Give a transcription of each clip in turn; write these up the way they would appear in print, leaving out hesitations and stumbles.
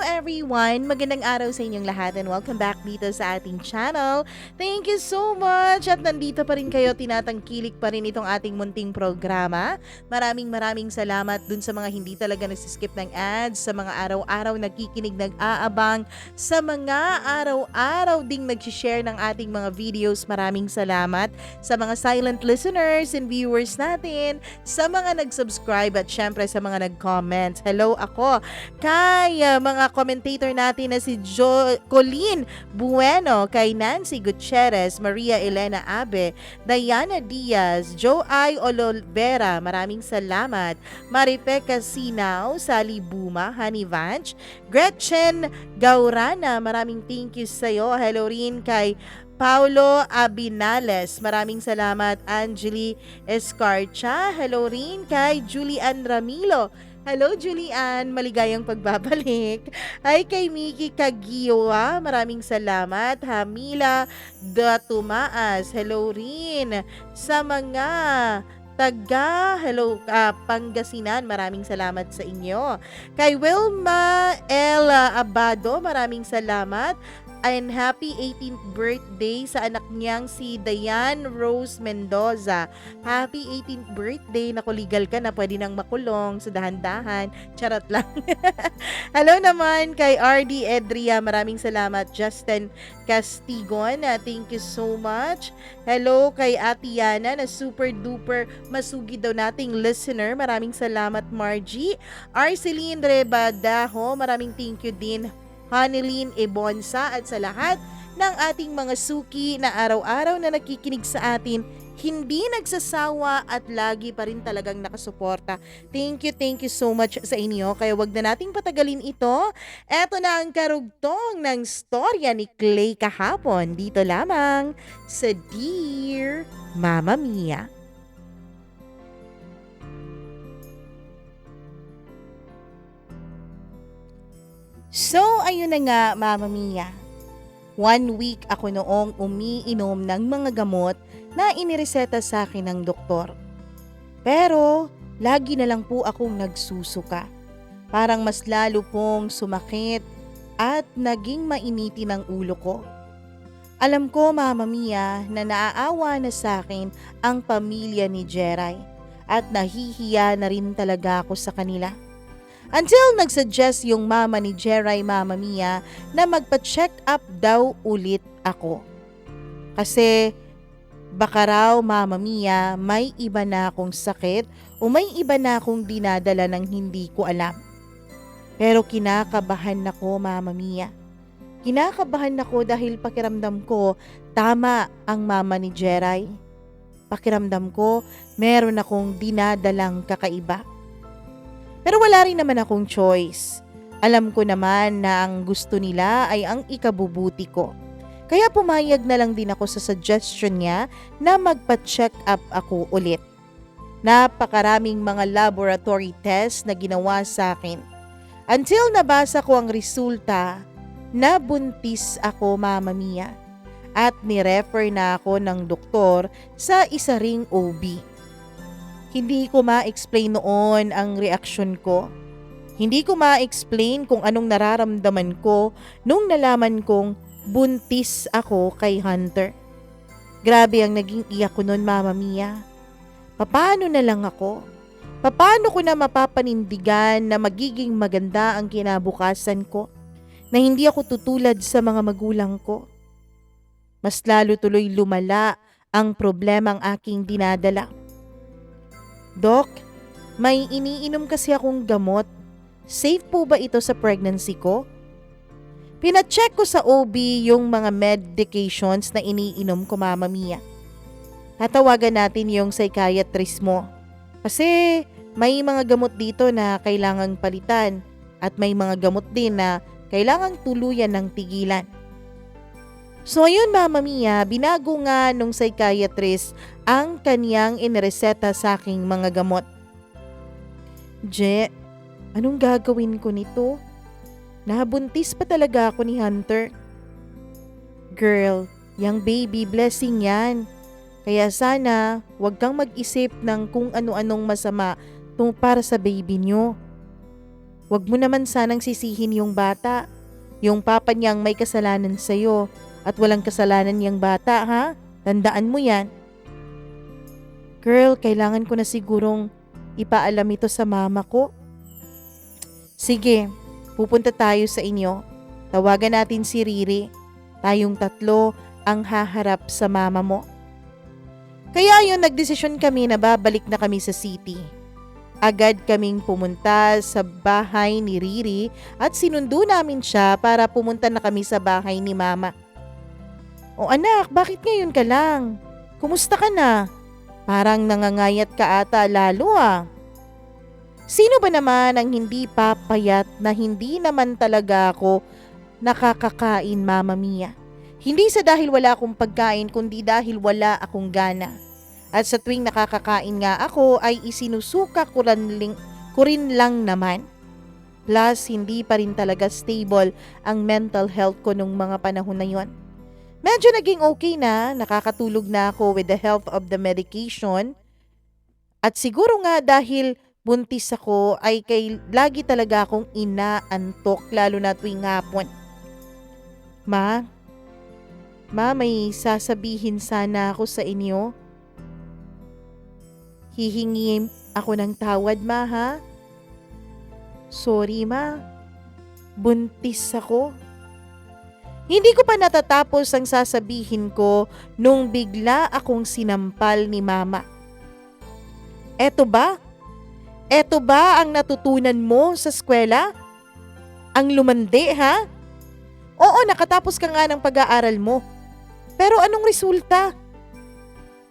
everyone! Magandang araw sa inyong lahat and welcome back dito sa ating channel. Thank you so much! At nandito pa rin kayo, tinatangkilik pa rin itong ating munting programa. Maraming salamat dun sa mga hindi talaga nagsiskip ng ads, sa mga araw-araw nagkikinig, nag-aabang, sa mga araw-araw ding nag-share ng ating mga videos. Maraming salamat sa mga silent listeners and viewers natin, sa mga nag-subscribe at syempre sa mga nag-comment. Hello ako kay mga commentator natin na si Colleen Bueno, kay Nancy Gutierrez, Maria Elena Abe, Diana Diaz, Joe I. Olivera, maraming salamat. Maripe Casinaw, Sally Buma, Honey Vanch, Gretchen Gaurana, maraming thank you sa'yo. Hello rin kay Paulo Abinales, maraming salamat. Angeli Escarcha, hello rin kay Julian Ramilo. Hello Julian, maligayang pagbabalik. Ay kay Miki Kagiwa, maraming salamat. Hamila Datumaas, hello rin. Sa mga hello Pangasinan, maraming salamat sa inyo. Kay Wilma L. Abado, maraming salamat. And happy 18th birthday sa anak niyang si Diane Rose Mendoza. Happy 18th birthday. Naku, legal ka na, pwede nang makulong sa dahan-dahan. Charot lang. Hello naman kay RD Edria. Maraming salamat. Justin Castigon, thank you so much. Hello kay Ate Yana na super duper masugi daw nating listener. Maraming salamat Margie. Arceline Rebadaho, maraming thank you din. Hanilyn Ebonsa at sa lahat ng ating mga suki na araw-araw na nakikinig sa atin, hindi nagsasawa at lagi pa rin talagang nakasuporta. Thank you so much sa inyo. Kaya wag na nating patagalin ito. Eto na ang karugtong ng storya ni Clay kahapon. Dito lamang sa Dear Mama Mia. So, ayun na nga, Mama Mia. 1 week ako noong umiinom ng mga gamot na inireseta sa akin ng doktor. Pero, lagi na lang po akong nagsusuka. Parang mas lalo pong sumakit at naging mainiti ng ulo ko. Alam ko, Mama Mia, na naaawa na sa akin ang pamilya ni Jeray at nahihiya na rin talaga ako sa kanila. Until nagsuggest yung mama ni Jeray, Mama Mia, na magpa-check up daw ulit ako. Kasi baka raw, Mama Mia, may iba na akong sakit o may iba na akong dinadala ng hindi ko alam. Pero kinakabahan ako, Mama Mia. Kinakabahan ako dahil pakiramdam ko tama ang mama ni Jeray. Pakiramdam ko meron akong dinadalang kakaiba. Pero wala rin naman akong choice. Alam ko naman na ang gusto nila ay ang ikabubuti ko. Kaya pumayag na lang din ako sa suggestion niya na magpa-check up ako ulit. Napakaraming mga laboratory tests na ginawa sa akin. Until nabasa ko ang resulta, nabuntis ako, Mama Mia. At ni-refer na ako ng doktor sa isa ring OB. Hindi ko ma-explain noon ang reaksyon ko. Hindi ko ma-explain kung anong nararamdaman ko nung nalaman kong buntis ako kay Hunter. Grabe ang naging iyak ko noon, Mama Mia. Paano na lang ako? Paano ko na mapapanindigan na magiging maganda ang kinabukasan ko? Na hindi ako tutulad sa mga magulang ko? Mas lalo tuloy lumala ang problemang aking dinadala. Doc, may iniinom kasi akong gamot. Safe po ba ito sa pregnancy ko? Pina-check ko sa OB yung mga medications na iniinom ko, Mama Mia. Tatawagan natin yung psychiatrist mo. Kasi may mga gamot dito na kailangang palitan at may mga gamot din na kailangang tuluyan ng tigilan. So ayun, Mama Mia, binago nga nung psychiatrist ang kaniyang inireseta sa aking mga gamot. Je, anong gagawin ko nito? Nabuntis pa talaga ako ni Hunter. Girl, yang baby blessing yan. Kaya sana wag kang mag-isip ng kung ano-anong masama para sa baby nyo. Huwag mo naman sanang sisihin yung bata. Yung papa niyang may kasalanan sa'yo at walang kasalanan niyang bata, ha? Tandaan mo yan. Girl, kailangan ko na sigurong ipaalam ito sa mama ko. Sige, pupunta tayo sa inyo. Tawagan natin si Riri. Tayong tatlo ang haharap sa mama mo. Kaya yun, nagdesisyon kami na babalik na kami sa city. Agad kaming pumunta sa bahay ni Riri at sinundo namin siya para pumunta na kami sa bahay ni mama. O anak, bakit ngayon ka lang? Kumusta ka na? Parang nangangayat ka ata lalo ah. Sino ba naman ang hindi papayat na hindi naman talaga ako nakakakain, Mama Mia? Hindi sa dahil wala akong pagkain kundi dahil wala akong gana. At sa tuwing nakakakain nga ako ay isinusuka ko rin lang naman. Plus, hindi pa rin talaga stable ang mental health ko nung mga panahon na yon. Medyo naging okay na, nakakatulog na ako with the help of the medication. At siguro nga dahil buntis ako ay lagi talaga akong inaantok lalo na tuwing hapon. Ma, may sasabihin sana ako sa inyo. Hihingi ako ng tawad, ma, ha? Sorry, ma. Buntis ako. Hindi ko pa natatapos ang sasabihin ko nung bigla akong sinampal ni mama. Eto ba? Eto ba ang natutunan mo sa eskwela? Ang lumandi, ha? Oo, nakatapos ka nga ng pag-aaral mo. Pero anong resulta?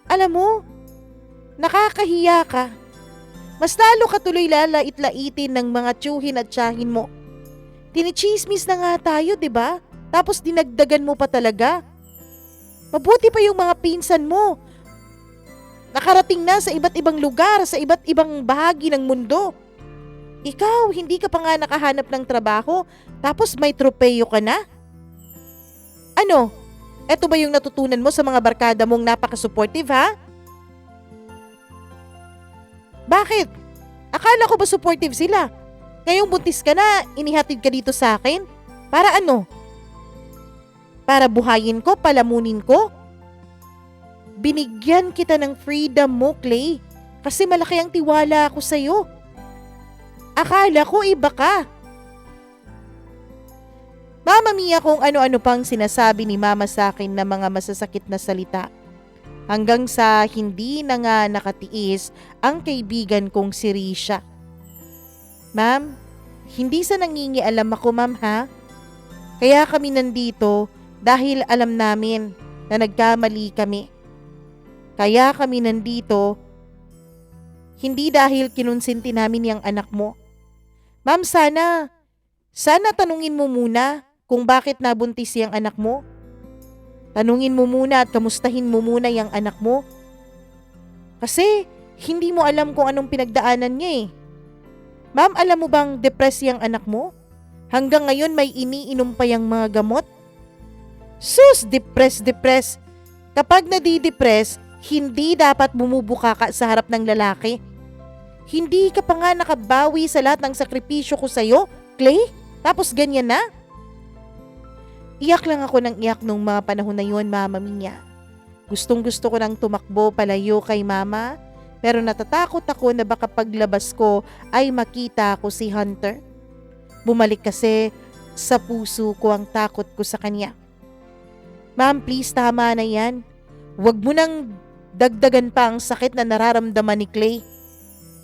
Alam mo, nakakahiya ka. Mas lalo ka tuloy lalait-laitin ng mga tiyuhin at tiyahin mo. Tinichismis na nga tayo, di ba? Tapos dinagdagan mo pa talaga. Mabuti pa yung mga pinsan mo. Nakarating na sa iba't ibang lugar, sa iba't ibang bahagi ng mundo. Ikaw, hindi ka pa nga nakahanap ng trabaho, tapos may tropeyo ka na? Ano? Eto ba yung natutunan mo sa mga barkada mong napaka-supportive, ha? Bakit? Akala ko ba supportive sila? Ngayong buntis ka na, inihatid ka dito sa akin? Para ano? Para buhayin ko, palamunin ko? Binigyan kita ng freedom mo, Clay. Kasi malaki ang tiwala ko sa'yo. Akala ko iba ka. Mama Mia, kung ano-ano pang sinasabi ni mama sa akin na mga masasakit na salita. Hanggang sa hindi na nga nakatiis ang kaibigan kong si Risha. Ma'am, hindi sa nangingialam ako, ma'am, ha? Kaya kami nandito dahil alam namin na nagkamali kami. Kaya kami nandito hindi dahil kinonsinti namin yung anak mo. Ma'am, sana tanungin mo muna kung bakit nabuntis yung anak mo. Tanungin mo muna at kamustahin mo muna yung anak mo. Kasi hindi mo alam kung anong pinagdaanan niya eh. Ma'am, alam mo bang depressed yung anak mo? Hanggang ngayon may iniinom pa yung mga gamot? Sus, depressed. Kapag nadidepress, hindi dapat bumubuka ka sa harap ng lalaki. Hindi ka pa nga nakabawi sa lahat ng sakripisyo ko sa'yo, Clay? Tapos ganyan na? Iyak lang ako ng iyak nung mga panahon na yun, Mama Mia. Gustong-gusto ko nang tumakbo palayo kay Mama, pero natatakot ako na baka paglabas ko ay makita ko si Hunter. Bumalik kasi sa puso ko ang takot ko sa kanya. Ma'am, please, tama na yan. Huwag mo nang dagdagan pa ang sakit na nararamdaman ni Clay.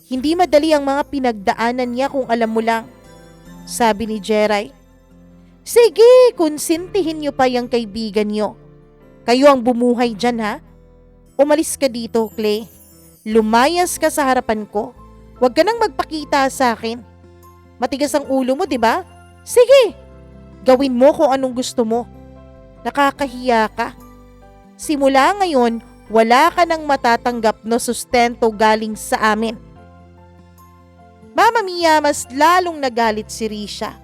Hindi madali ang mga pinagdaanan niya kung alam mo lang, sabi ni Jeray. Sige, konsintihin niyo pa yung kaibigan niyo. Kayo ang bumuhay dyan, ha? Umalis ka dito, Clay. Lumayas ka sa harapan ko. Huwag ka nang magpakita sa akin. Matigas ang ulo mo, di ba? Sige, gawin mo kung anong gusto mo. Nakakahiya ka. Simula ngayon, wala ka nang matatanggap na sustento galing sa amin. Mama Mia, mas lalong nagalit si Risha.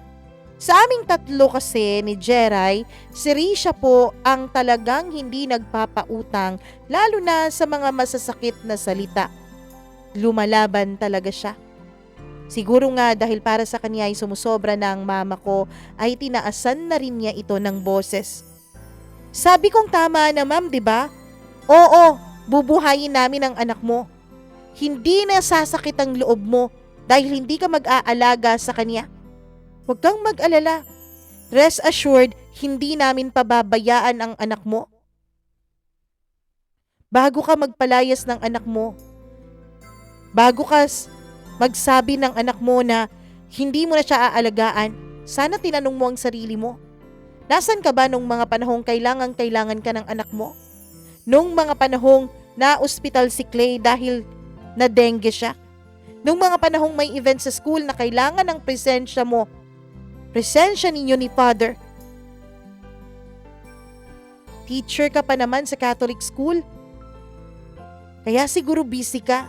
Sa aming tatlo kasi ni Jeray, si Risha po ang talagang hindi nagpapautang lalo na sa mga masasakit na salita. Lumalaban talaga siya. Siguro nga dahil para sa kanya ay sumusobra na ang mama ko ay tinaasan na rin niya ito ng boses. Sabi kong tama na ma'am, di ba? Oo, bubuhayin namin ang anak mo. Hindi na sasakit ang loob mo dahil hindi ka mag-aalaga sa kanya. Huwag kang mag-alala. Rest assured, hindi namin pababayaan ang anak mo. Bago ka magpalayas ng anak mo, bago ka magsabi ng anak mo na hindi mo na siya aalagaan, sana tinanong mo ang sarili mo. Nasaan ka ba nung mga panahong kailangan ka ng anak mo? Nung mga panahong na-ospital si Clay dahil na dengue siya? Nung mga panahong may event sa school na kailangan ng presensya mo? Presensya ninyo ni Father. Teacher ka pa naman sa Catholic school. Kaya siguro busy ka.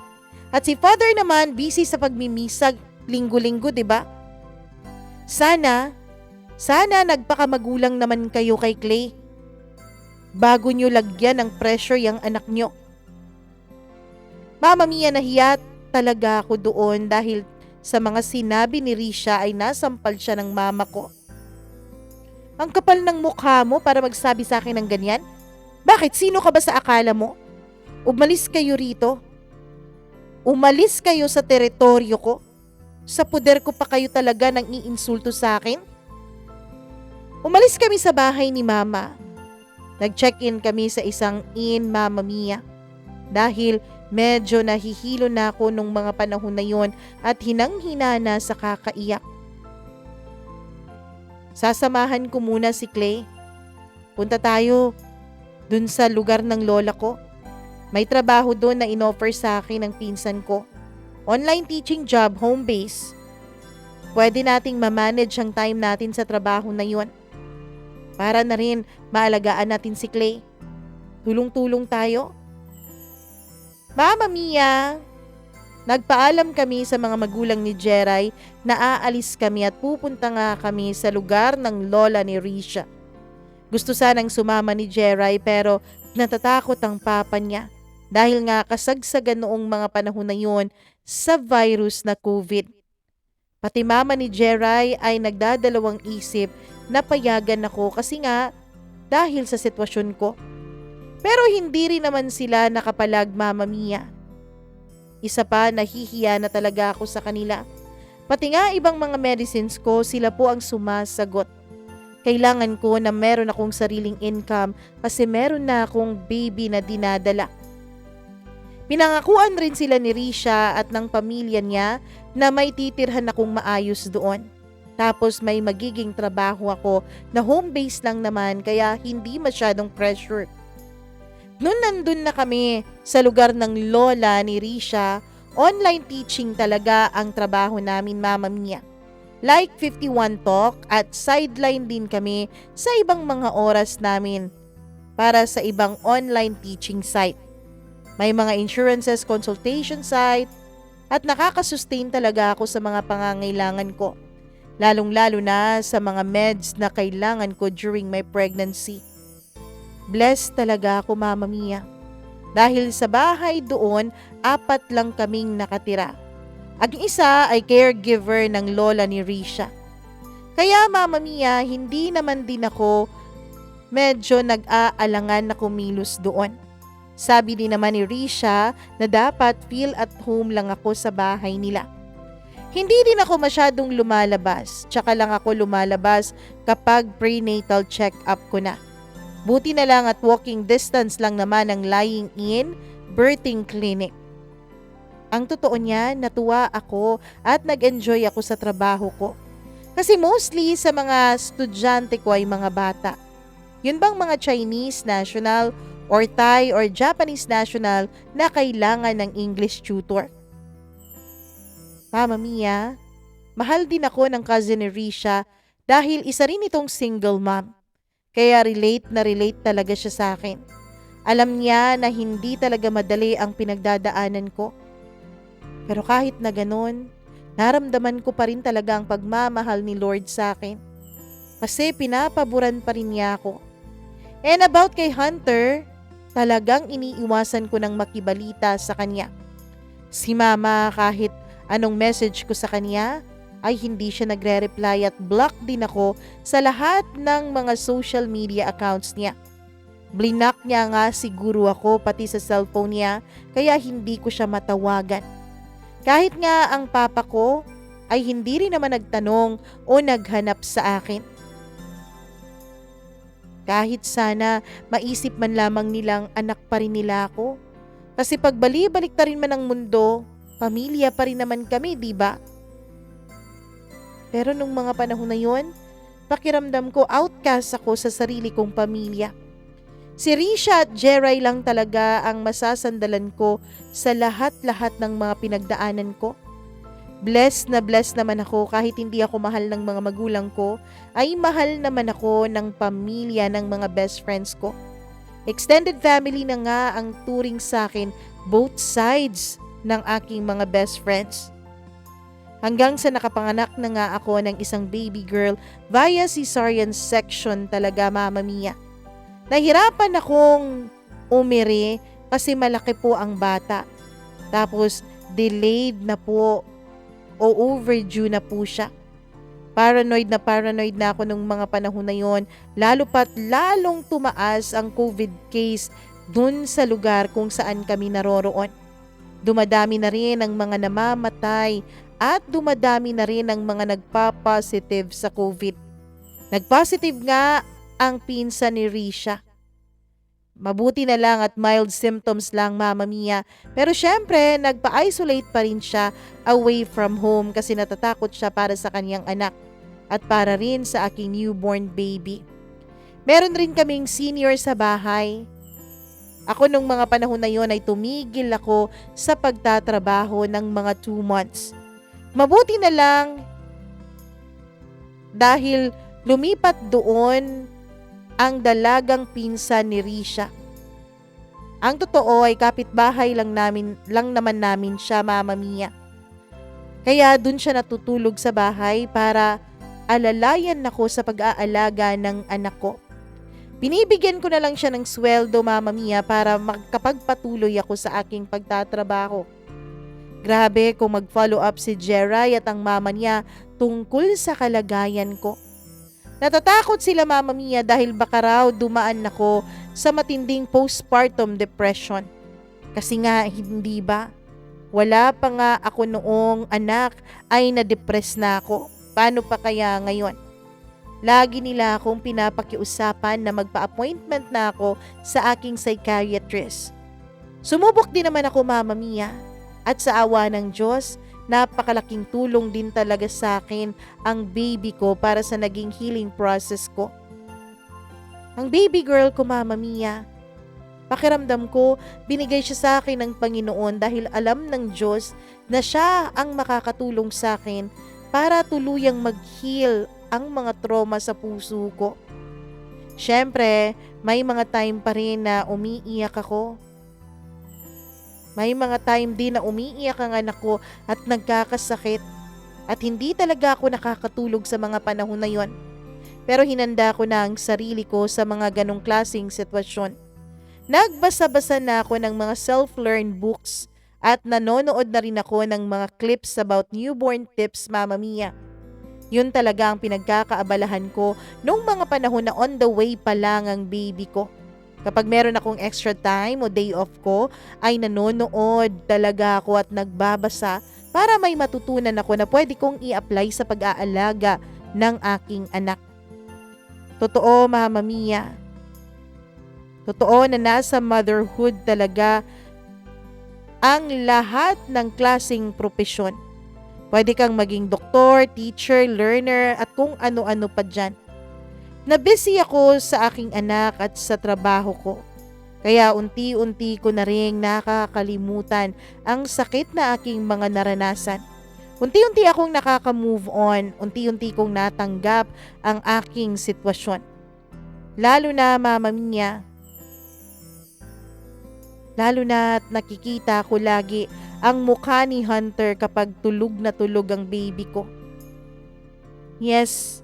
At si Father naman busy sa pagmimisag linggo-linggo, di ba? Sana nagpakamagulang naman kayo kay Clay bago nyo lagyan ng pressure yung anak nyo. Mama Mia, nahiya talaga ako doon dahil sa mga sinabi ni Risha ay nasampal siya ng mama ko. Ang kapal ng mukha mo para magsabi sa akin ng ganyan? Bakit? Sino ka ba sa akala mo? Umalis kayo rito. Umalis kayo sa teritoryo ko. Sa puder ko pa kayo talaga nang iinsulto sa akin. Umalis kami sa bahay ni Mama. Nag-check-in kami sa isang inn, Mama Mia. Dahil medyo nahihilo na ako nung mga panahon na yon at hinang-hina na sa kakaiyak. Sasamahan ko muna si Clay. Punta tayo dun sa lugar ng lola ko. May trabaho doon na inoffer sa akin ng pinsan ko. Online teaching job, home base. Pwede nating ma-manage ang time natin sa trabaho na yon. Para na rin maalagaan natin si Clay. Tulong-tulong tayo. Mama Mia, nagpaalam kami sa mga magulang ni Jeray na aalis kami at pupunta nga kami sa lugar ng lola ni Risha. Gusto sanang sumama ni Jeray pero natatakot ang papa niya. Dahil nga kasagsagan noong mga panahon na yun sa virus na COVID. Pati mama ni Jeray ay nagdadalawang isip na payagan ako kasi nga dahil sa sitwasyon ko. Pero hindi rin naman sila nakapalag, Mama Mia. Isa pa, nahihiya na talaga ako sa kanila. Pati nga ibang mga medicines ko, sila po ang sumasagot. Kailangan ko na meron akong sariling income kasi meron na akong baby na dinadala. Pinangakuan rin sila ni Risha at ng pamilya niya na may titirhan akong maayos doon. Tapos may magiging trabaho ako na home base lang naman kaya hindi masyadong pressure. Noon nandun na kami sa lugar ng lola ni Risha, online teaching talaga ang trabaho namin, Mama Mia. Like 51 Talk at sideline din kami sa ibang mga oras namin para sa ibang online teaching site. May mga insurances, consultation site, at nakakasustain talaga ako sa mga pangangailangan ko. Lalong-lalo na sa mga meds na kailangan ko during my pregnancy. Blessed talaga ako, Mama Mia. Dahil sa bahay doon, 4 lang kaming nakatira. Ang isa ay caregiver ng lola ni Risha. Kaya, Mama Mia, hindi naman din ako medyo nag-aalangan na kumilos doon. Sabi din naman ni Risha na dapat feel at home lang ako sa bahay nila. Hindi din ako masyadong lumalabas, tsaka lang ako lumalabas kapag prenatal check-up ko na. Buti na lang at walking distance lang naman ang lying in birthing clinic. Ang totoo niya, natuwa ako at nag-enjoy ako sa trabaho ko. Kasi mostly sa mga estudyante ko ay mga bata. Yun bang mga Chinese national or Thai or Japanese national na kailangan ng English tutor? Mama Mia, mahal din ako ng cousin ni Risha dahil isa rin itong single mom. Kaya relate na relate talaga siya sa akin. Alam niya na hindi talaga madali ang pinagdadaanan ko. Pero kahit na ganun, naramdaman ko pa rin talaga ang pagmamahal ni Lord sa akin. Kasi pinapaboran pa rin niya ako. And about kay Hunter, talagang iniiwasan ko ng makibalita sa kanya. Si Mama kahit Anong message ko sa kanya ay hindi siya nagre-reply at block din ako sa lahat ng mga social media accounts niya. Blinak niya nga siguro ako pati sa cellphone niya kaya hindi ko siya matawagan. Kahit nga ang papa ko ay hindi rin naman nagtanong o naghanap sa akin. Kahit sana maisip man lamang nilang anak pa rin nila ako. Kasi pagbali-balik na rin man ang mundo, pamilya pa rin naman kami, di ba? Pero nung mga panahon na yon, pakiramdam ko outcast ako sa sarili kong pamilya. Si Risha at Jeray lang talaga ang masasandalan ko sa lahat-lahat ng mga pinagdaanan ko. Blessed naman ako kahit hindi ako mahal ng mga magulang ko, ay mahal naman ako ng pamilya ng mga best friends ko. Extended family na nga ang turing sa akin, both sides ng aking mga best friends. Hanggang sa nakapanganak na nga ako ng isang baby girl via cesarean section talaga, Mama Mia. Nahirapan akong umiri kasi malaki po ang bata. Tapos delayed na po o overdue na po siya. Paranoid na ako nung mga panahon na yon, lalo pat lalong tumaas ang COVID case dun sa lugar kung saan kami naroroon. Dumadami na rin ang mga namamatay at dumadami na rin ang mga nagpa-positive sa COVID. Nagpositive nga ang pinsan ni Risha. Mabuti na lang at mild symptoms lang, Mama Mia. Pero syempre, nagpa-isolate pa rin siya away from home kasi natatakot siya para sa kanyang anak at para rin sa aking newborn baby. Meron rin kaming senior sa bahay. Ako nung mga panahon na yon ay tumigil ako sa pagtatrabaho ng mga 2 months. Mabuti na lang dahil lumipat doon ang dalagang pinsan ni Risha. Ang totoo ay kapitbahay lang naman namin siya, Mama Mia. Kaya dun siya natutulog sa bahay para alalayan ako sa pag-aalaga ng anak ko. Binibigyan ko na lang siya ng sweldo, Mama Mia, para makapagpatuloy ako sa aking pagtatrabaho. Grabe kung mag-follow up si Jeray at ang mama niya tungkol sa kalagayan ko. Natatakot sila, Mama Mia, dahil baka raw dumaan ako sa matinding postpartum depression. Kasi nga, hindi ba? Wala pa nga ako noong anak ay na-depress na ako. Paano pa kaya ngayon? Lagi nila akong pinapakiusapan na magpa-appointment na ako sa aking psychiatrist. Sumubok din naman ako, Mama Mia. At sa awa ng Diyos, napakalaking tulong din talaga sa akin ang baby ko para sa naging healing process ko. Ang baby girl ko, Mama Mia, pakiramdam ko binigay siya sa akin ng Panginoon dahil alam ng Diyos na siya ang makakatulong sa akin para tuluyang mag-heal ang mga trauma sa puso ko. Siyempre, may mga time pa rin na umiiyak ako. May mga time din na umiiyak ang anak ko at nagkakasakit at hindi talaga ako nakakatulog sa mga panahon na yon. Pero hinanda ko na ang sarili ko sa mga ganong klaseng sitwasyon. Nagbasa-basa na ako ng mga self-learned books at nanonood na rin ako ng mga clips about newborn tips, Mama Mia. Yun talaga ang pinagkakaabalahan ko nung mga panahon na on the way pa lang ang baby ko. Kapag meron akong extra time o day off ko, ay nanonood talaga ako at nagbabasa para may matutunan ako na pwede kong i-apply sa pag-aalaga ng aking anak. Totoo, Mama Mia. Totoo na nasa motherhood talaga ang lahat ng klaseng propesyon. Pwede kang maging doktor, teacher, learner at kung ano-ano pa dyan. Nabusy ako sa aking anak at sa trabaho ko. Kaya unti-unti ko na rin nakakalimutan ang sakit na aking mga naranasan. Unti-unti akong nakaka-move on, unti-unti kong natanggap ang aking sitwasyon. Lalo na, Mama Mia, lalo na nakikita ko lagi ang mukha ni Hunter kapag tulog na tulog ang baby ko. Yes,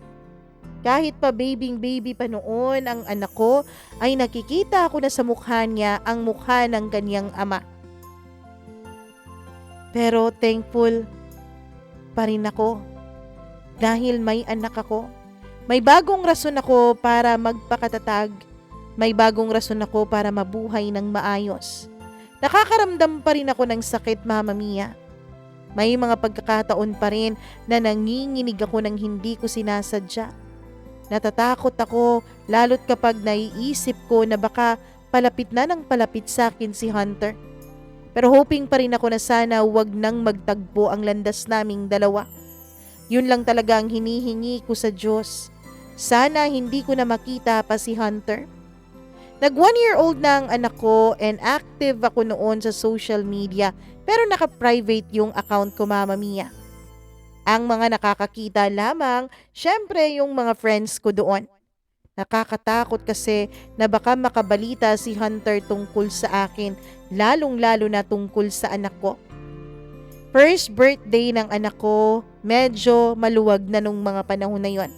kahit pa baby pa noon ang anak ko, ay nakikita ko na sa mukha niya ang mukha ng kanyang ama. Pero thankful pa rin ako dahil may anak ako. May bagong rason ako para magpakatatag. May bagong rason ako para mabuhay ng maayos. Nakakaramdam pa rin ako ng sakit, Mama Mia. May mga pagkakataon pa rin na nanginginig ako ng hindi ko sinasadya. Natatakot ako lalo't kapag naiisip ko na baka palapit na ng palapit sa akin si Hunter. Pero hoping pa rin ako na sana wag nang magtagpo ang landas naming dalawa. Yun lang talaga ang hinihingi ko sa Diyos. Sana hindi ko na makita pa si Hunter. Nag 1-year-old na ang anak ko and active ako noon sa social media pero naka-private yung account ko, Mama Mia. Ang mga nakakakita lamang, syempre yung mga friends ko doon. Nakakatakot kasi na baka makabalita si Hunter tungkol sa akin, lalong-lalo na tungkol sa anak ko. First birthday ng anak ko, medyo maluwag na nung mga panahon na yon.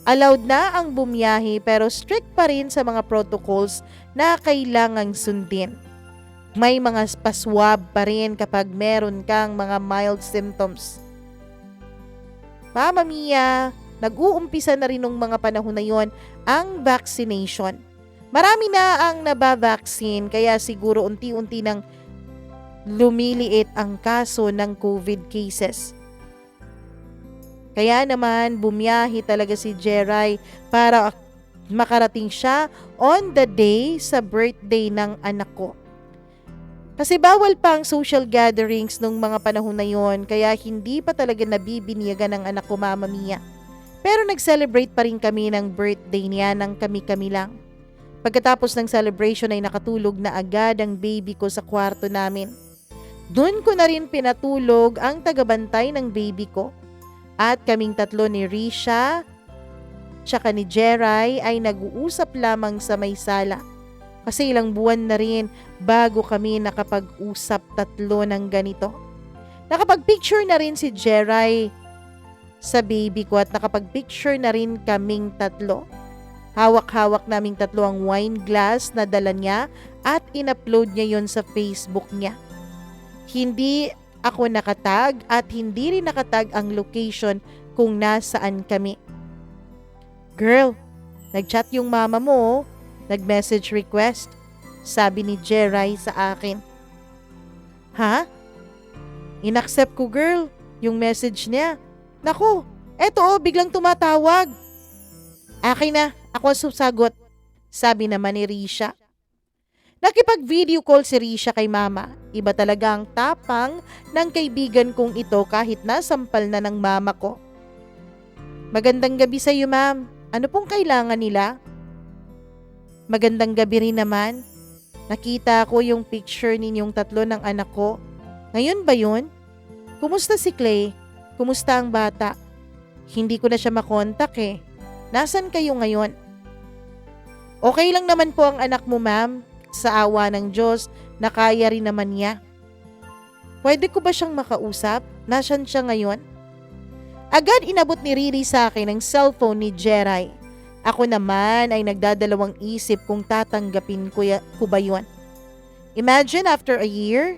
Allowed na ang bumiyahe pero strict pa rin sa mga protocols na kailangang sundin. May mga paswab pa rin kapag meron kang mga mild symptoms. Mama Mia, nag-uumpisa na rin nung mga panahon na yon ang vaccination. Marami na ang nabavaccine kaya siguro unti-unti nang lumiliit ang kaso ng COVID cases. Kaya naman bumiyahe talaga si Jeray para makarating siya on the day sa birthday ng anak ko. Kasi bawal pa ang social gatherings nung mga panahon na yon kaya hindi pa talaga nabibinyagan ng anak ko, Mama Mia. Pero nag-celebrate pa rin kami ng birthday niya ng kami-kami lang. Pagkatapos ng celebration ay nakatulog na agad ang baby ko sa kwarto namin. Doon ko na rin pinatulog ang tagabantay ng baby ko. At kaming tatlo ni Risha tsaka ni Jeray ay nag-uusap lamang sa may sala. Kasi ilang buwan na rin bago kami nakapag-usap tatlo ng ganito. Nakapag-picture na rin si Jeray sa baby ko at nakapag-picture na rin kaming tatlo. Hawak-hawak naming tatlo ang wine glass na dala niya at in-upload niya yon sa Facebook niya. Hindi ako nakatag at hindi rin nakatag ang location kung nasaan kami. Girl, nag-chat yung mama mo, nag-message request, sabi ni Jeray sa akin. Ha? Inaccept ko, girl, yung message niya. Naku, eto biglang tumatawag. Akin na, ako ang susagot, sabi naman ni Risha. Nakipag-video call si Risha kay mama. Iba talaga ang tapang ng kaibigan kong ito kahit nasampal na ng mama ko. Magandang gabi sa iyo, ma'am. Ano pong kailangan nila? Magandang gabi rin naman. Nakita ko yung picture ninyong tatlo ng anak ko. Ngayon ba yun? Kumusta si Clay? Kumusta ang bata? Hindi ko na siya makontak eh. Nasaan kayo ngayon? Okay lang naman po ang anak mo, ma'am. Sa awa ng Diyos, na kaya rin naman niya. Pwede ko ba siyang makausap? Nasaan siya ngayon? Agad inabot ni Riri sa akin ang cellphone ni Jeray. Ako naman ay nagdadalawang isip kung tatanggapin ko ba yun. Imagine after a year,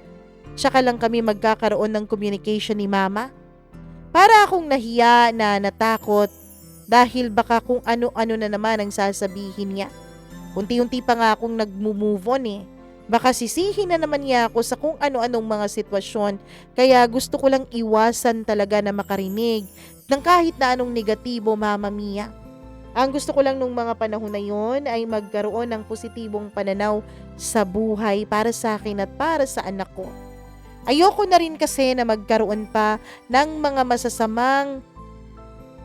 tsaka lang kami magkakaroon ng communication ni mama. Para akong nahiya na natakot dahil baka kung ano-ano na naman ang sasabihin niya. Unti-unti pa nga akong nag-move on eh. Baka sisihin na naman niya ako sa kung ano-anong mga sitwasyon. Kaya gusto ko lang iwasan talaga na makarinig ng kahit na anong negatibo, Mama Mia. Ang gusto ko lang nung mga panahon na yon ay magkaroon ng positibong pananaw sa buhay para sa akin at para sa anak ko. Ayoko na rin kasi na magkaroon pa ng mga masasamang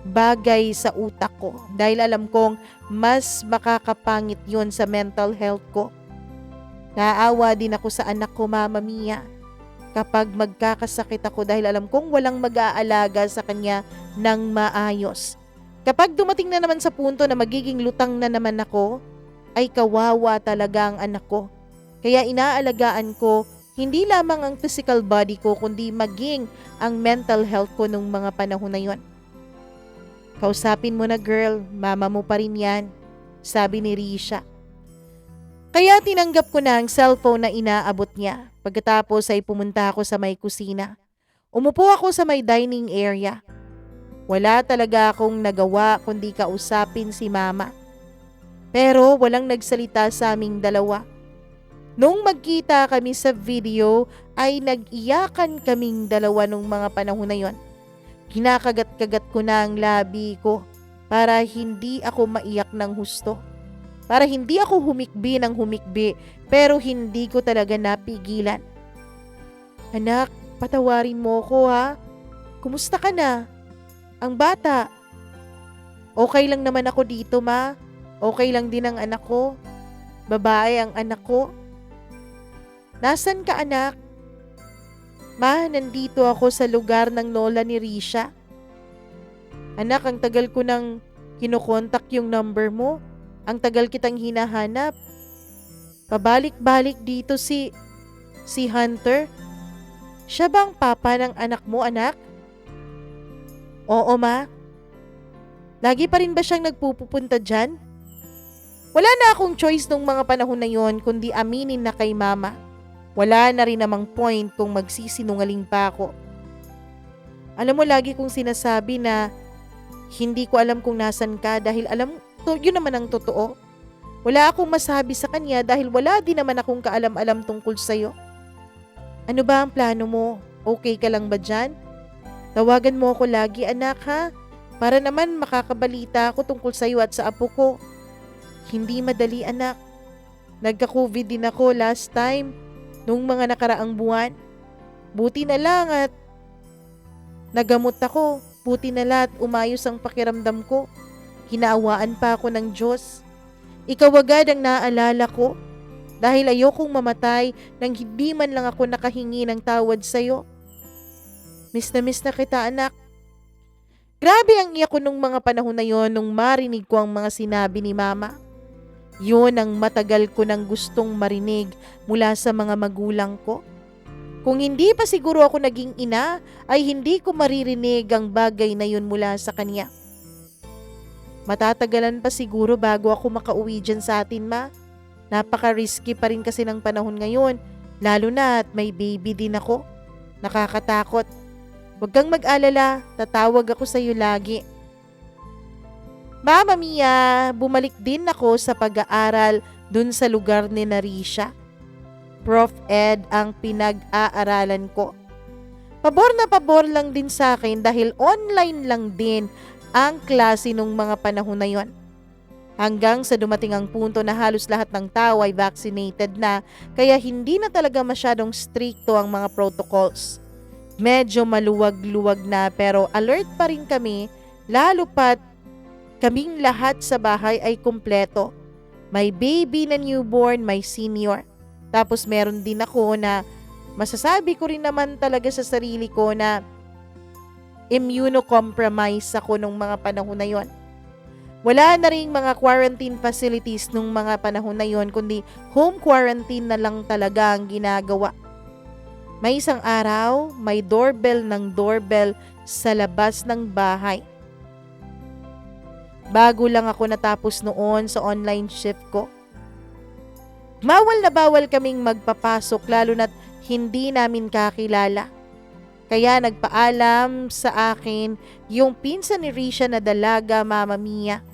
bagay sa utak ko dahil alam kong mas makakapangit yon sa mental health ko. Naawa din ako sa anak ko, Mama Mia, kapag magkakasakit ako dahil alam kong walang mag-aalaga sa kanya ng maayos. Kapag dumating na naman sa punto na magiging lutang na naman ako, ay kawawa talaga ang anak ko. Kaya inaalagaan ko hindi lamang ang physical body ko kundi maging ang mental health ko nung mga panahon na yon. Kausapin mo na, girl, mama mo pa rin yan, sabi ni Risha. Kaya tinanggap ko na ang cellphone na inaabot niya. Pagkatapos ay pumunta ako sa may kusina. Umupo ako sa may dining area. Wala talaga akong nagawa kundi kausapin si mama. Pero walang nagsalita sa aming dalawa. Nung magkita kami sa video ay nag-iyakan kaming dalawa nung mga panahon na yon. Kinakagat-kagat ko na ang labi ko para hindi ako maiyak ng husto. Para hindi ako humikbi ng humikbi pero hindi ko talaga napigilan. Anak, patawarin mo ko ha. Kumusta ka na? Ang bata. Okay lang naman ako dito ma. Okay lang din ang anak ko. Babae ang anak ko. Nasaan ka anak? Ma, nandito ako sa lugar ng lola ni Risha. Anak, ang tagal ko nang kinokontak yung number mo. Ang tagal kitang hinahanap. Pabalik-balik dito si Hunter. Siya ba ang papa ng anak mo, anak? Oo, ma. Lagi pa rin ba siyang nagpupunta dyan? Wala na akong choice nung mga panahon na yon kundi aminin na kay mama. Wala na rin namang point kung magsisinungaling pa ako. Alam mo, lagi kong sinasabi na hindi ko alam kung nasan ka dahil yun naman ang totoo. Wala akong masabi sa kanya dahil wala din naman akong kaalam-alam tungkol sa'yo. Ano ba ang plano mo? Okay ka lang ba dyan? Tawagan mo ako lagi anak ha? Para naman makakabalita ako tungkol sa'yo at sa apo ko. Hindi madali anak. Nagka-COVID din ako last time. Nung mga nakaraang buwan, buti na lang at nagamot ako. Buti na lang at umayos ang pakiramdam ko. Hinaawaan pa ako ng Diyos. Ikaw agad ang naaalala ko dahil ayokong mamatay nang hindi man lang ako nakahingi ng tawad sa'yo. Miss na kita anak. Grabe ang iyak ko nung mga panahon na yon nung marinig ko ang mga sinabi ni mama. Yun ang matagal ko nang gustong marinig mula sa mga magulang ko. Kung hindi pa siguro ako naging ina, ay hindi ko maririnig ang bagay na yun mula sa kanya. Matatagalan pa siguro bago ako makauwi dyan sa atin, ma. Napaka-risky pa rin kasi ng panahon ngayon, lalo na at may baby din ako. Nakakatakot. Huwag kang mag-alala, tatawag ako sa iyo lagi. Mama Mia, bumalik din ako sa pag-aaral dun sa lugar ni Narisha. Prof. Ed ang pinag-aaralan ko. Pabor lang din sa akin dahil online lang din ang klase nung mga panahon na yon. Hanggang sa dumating ang punto na halos lahat ng tao ay vaccinated na kaya hindi na talaga masyadong stricto ang mga protocols. Medyo maluwag-luwag na pero alert pa rin kami lalo pat kaming lahat sa bahay ay kumpleto. May baby na newborn, may senior. Tapos meron din ako na masasabi ko rin naman talaga sa sarili ko na immunocompromised ako nung mga panahon na yon. Wala na ring mga quarantine facilities nung mga panahon na yon kundi home quarantine na lang talaga ang ginagawa. May isang araw, may doorbell sa labas ng bahay. Bago lang ako natapos noon sa online shift ko. Bawal na bawal kaming magpapasok lalo na't hindi namin kakilala. Kaya nagpaalam sa akin yung pinsan ni Risha na dalaga, Mama Mia.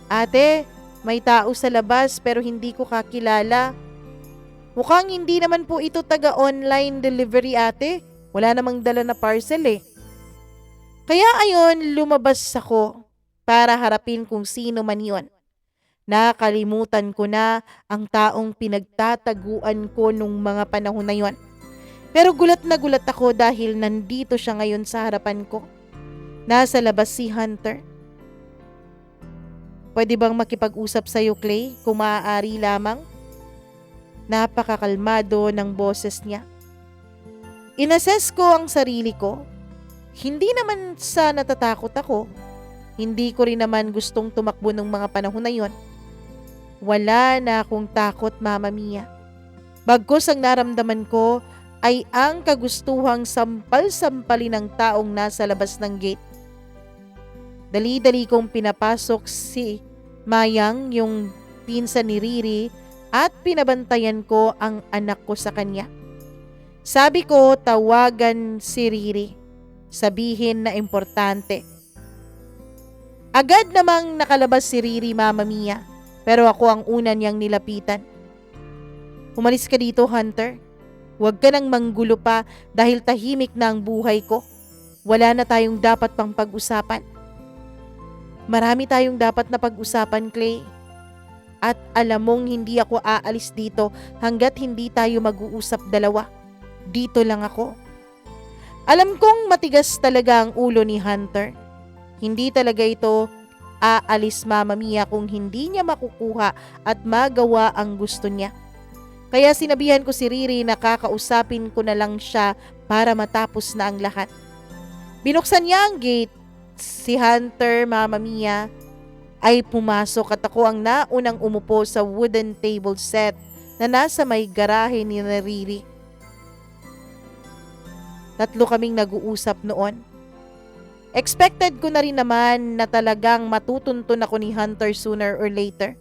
Ate, may tao sa labas pero hindi ko kakilala. Mukhang hindi naman po ito taga-online delivery ate. Wala namang dala na parcel eh. Kaya ayon, lumabas ako para harapin kung sino man yon. Nakalimutan ko na ang taong pinagtataguan ko nung mga panahon na yon. Pero gulat na gulat ako dahil nandito siya ngayon sa harapan ko. Nasa labas si Hunter. Pwede bang makipag-usap sa'yo, Clay, kung maaari lamang? Napakakalmado ng boses niya. Inassess ko ang sarili ko. Hindi naman sa natatakot ako. Hindi ko rin naman gustong tumakbo ng mga panahon na yon. Wala na akong takot, Mama Mia. Bagkus ang naramdaman ko ay ang kagustuhang sampal-sampalin ng taong nasa labas ng gate. Dali-dali kong pinapasok si Mayang, yung pinsan ni Riri, at pinabantayan ko ang anak ko sa kanya. Sabi ko, tawagan si Riri. Sabihin na importante. Agad namang nakalabas si Riri, Mama Mia, pero ako ang una niyang nilapitan. Umalis ka dito, Hunter. Huwag ka nang manggulo pa dahil tahimik na ang buhay ko. Wala na tayong dapat pang pag-usapan. Marami tayong dapat na pag-usapan, Clay. At alam mong hindi ako aalis dito hanggat hindi tayo mag-uusap dalawa. Dito lang ako. Alam kong matigas talaga ang ulo ni Hunter. Hindi talaga ito aalis, Mama Mia, kung hindi niya makukuha at magawa ang gusto niya. Kaya sinabihan ko si Riri na kakausapin ko na lang siya para matapos na ang lahat. Binuksan niya ang gate. Si Hunter, Mama Mia, ay pumasok at ako ang naunang umupo sa wooden table set na nasa may garahe ni Riri. Tatlo kaming nag-uusap noon. Expected ko na rin naman na talagang matutuntun ako ni Hunter sooner or later.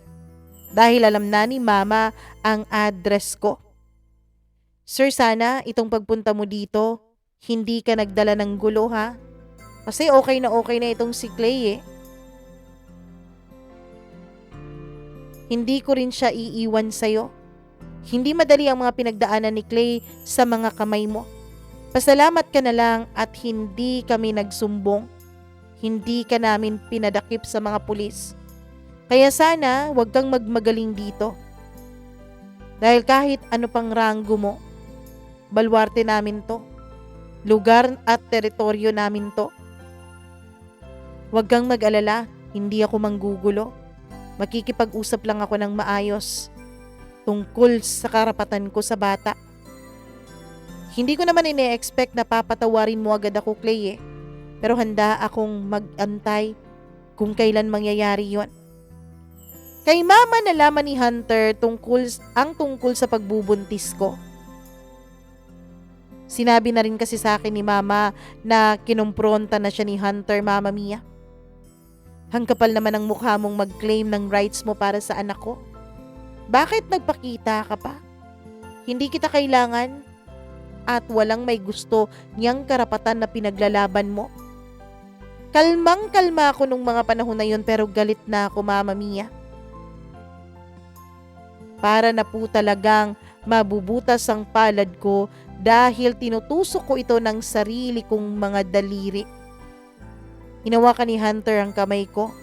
Dahil alam na ni Mama ang address ko. Sir, sana itong pagpunta mo dito, hindi ka nagdala ng gulo, ha? Kasi okay na itong si Clay eh. Hindi ko rin siya iiwan sa'yo. Hindi madali ang mga pinagdaanan ni Clay sa mga kamay mo. Pasalamat ka na lang at hindi kami nagsumbong. Hindi ka namin pinadakip sa mga pulis. Kaya sana huwag kang magmagaling dito. Dahil kahit ano pang ranggo mo, balwarte namin to. Lugar at teritoryo namin to. Huwag kang mag-alala, hindi ako manggugulo. Makikipag-usap lang ako ng maayos tungkol sa karapatan ko sa bata. Hindi ko naman ine-expect na papatawarin mo agad ako, Clay eh. Pero handa akong mag-antay kung kailan mangyayari yon. Kay Mama nalaman ni Hunter tungkol sa pagbubuntis ko. Sinabi na rin kasi sa akin ni Mama na kinumpronta na siya ni Hunter, Mama Mia. Ang kapal naman ang mukha mong mag-claim ng rights mo para sa anak ko. Bakit nagpakita ka pa? Hindi kita kailangan at walang may gusto niyang karapatan na pinaglalaban mo. Kalmang-kalma ako nung mga panahon na yun pero galit na ako, Mama Mia. Para na po talagang mabubutas ang palad ko dahil tinutusok ko ito ng sarili kong mga daliri. Hinawakan ni Hunter ang kamay ko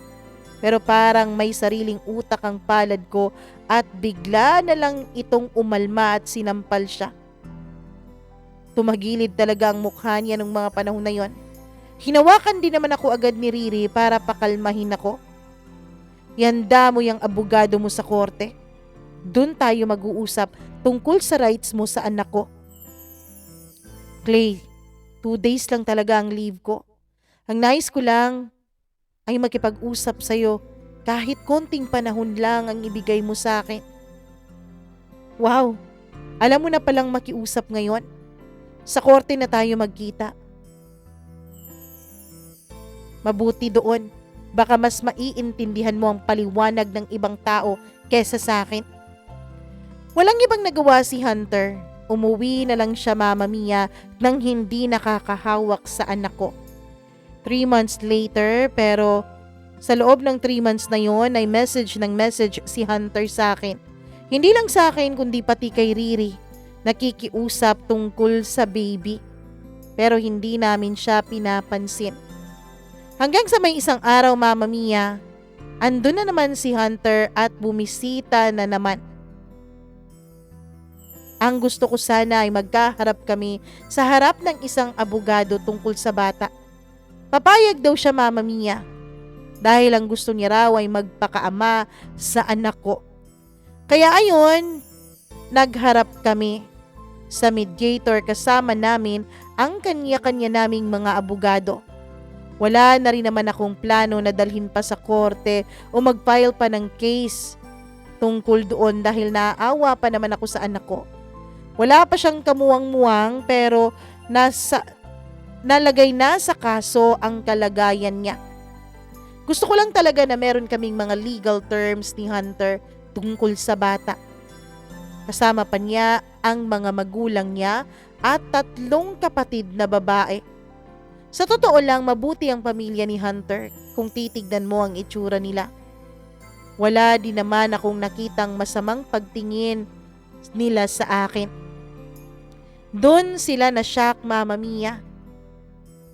pero parang may sariling utak ang palad ko at bigla na lang itong umalma at sinampal siya. Tumagilid talaga ang mukha niya nung mga panahon na yon. Hinawakan din naman ako agad ni Riri para pakalmahin ako. Ihanda mo yung abogado mo sa korte. Doon tayo mag-uusap tungkol sa rights mo sa anak ko. Clay, 2 days lang talaga ang leave ko. Ang nais ko lang ay makipag-usap sa'yo kahit konting panahon lang ang ibigay mo sa akin. Wow, alam mo na palang makiusap ngayon. Sa korte na tayo magkita. Mabuti doon. Baka mas maiintindihan mo ang paliwanag ng ibang tao kesa sa akin. Walang ibang nagawa si Hunter. Umuwi na lang siya, Mama Mia, nang hindi nakakahawak sa anak ko. 3 months later, pero sa loob ng 3 months na yon ay message si Hunter sa akin. Hindi lang sa akin kundi pati kay Riri. Nakikiusap tungkol sa baby. Pero hindi namin siya pinapansin. Hanggang sa may isang araw, Mama Mia, andun na naman si Hunter at bumisita na naman. Ang gusto ko sana ay magkaharap kami sa harap ng isang abogado tungkol sa bata. Papayag daw siya, Mama Mia, dahil ang gusto niya raw ay magpakaama sa anak ko. Kaya ayon, nagharap kami sa mediator kasama namin ang kanya-kanya naming mga abogado. Wala na rin naman akong plano na dalhin pa sa korte o mag-file pa ng case tungkol doon dahil naaawa pa naman ako sa anak ko. Wala pa siyang kamuwang-muwang pero nalagay na sa kaso ang kalagayan niya. Gusto ko lang talaga na meron kaming mga legal terms ni Hunter tungkol sa bata. Kasama pa niya ang mga magulang niya at 3 kapatid na babae. Sa totoo lang, mabuti ang pamilya ni Hunter kung titignan mo ang itsura nila. Wala din naman akong nakitang masamang pagtingin nila sa akin. Doon sila na shock, Mama Mia.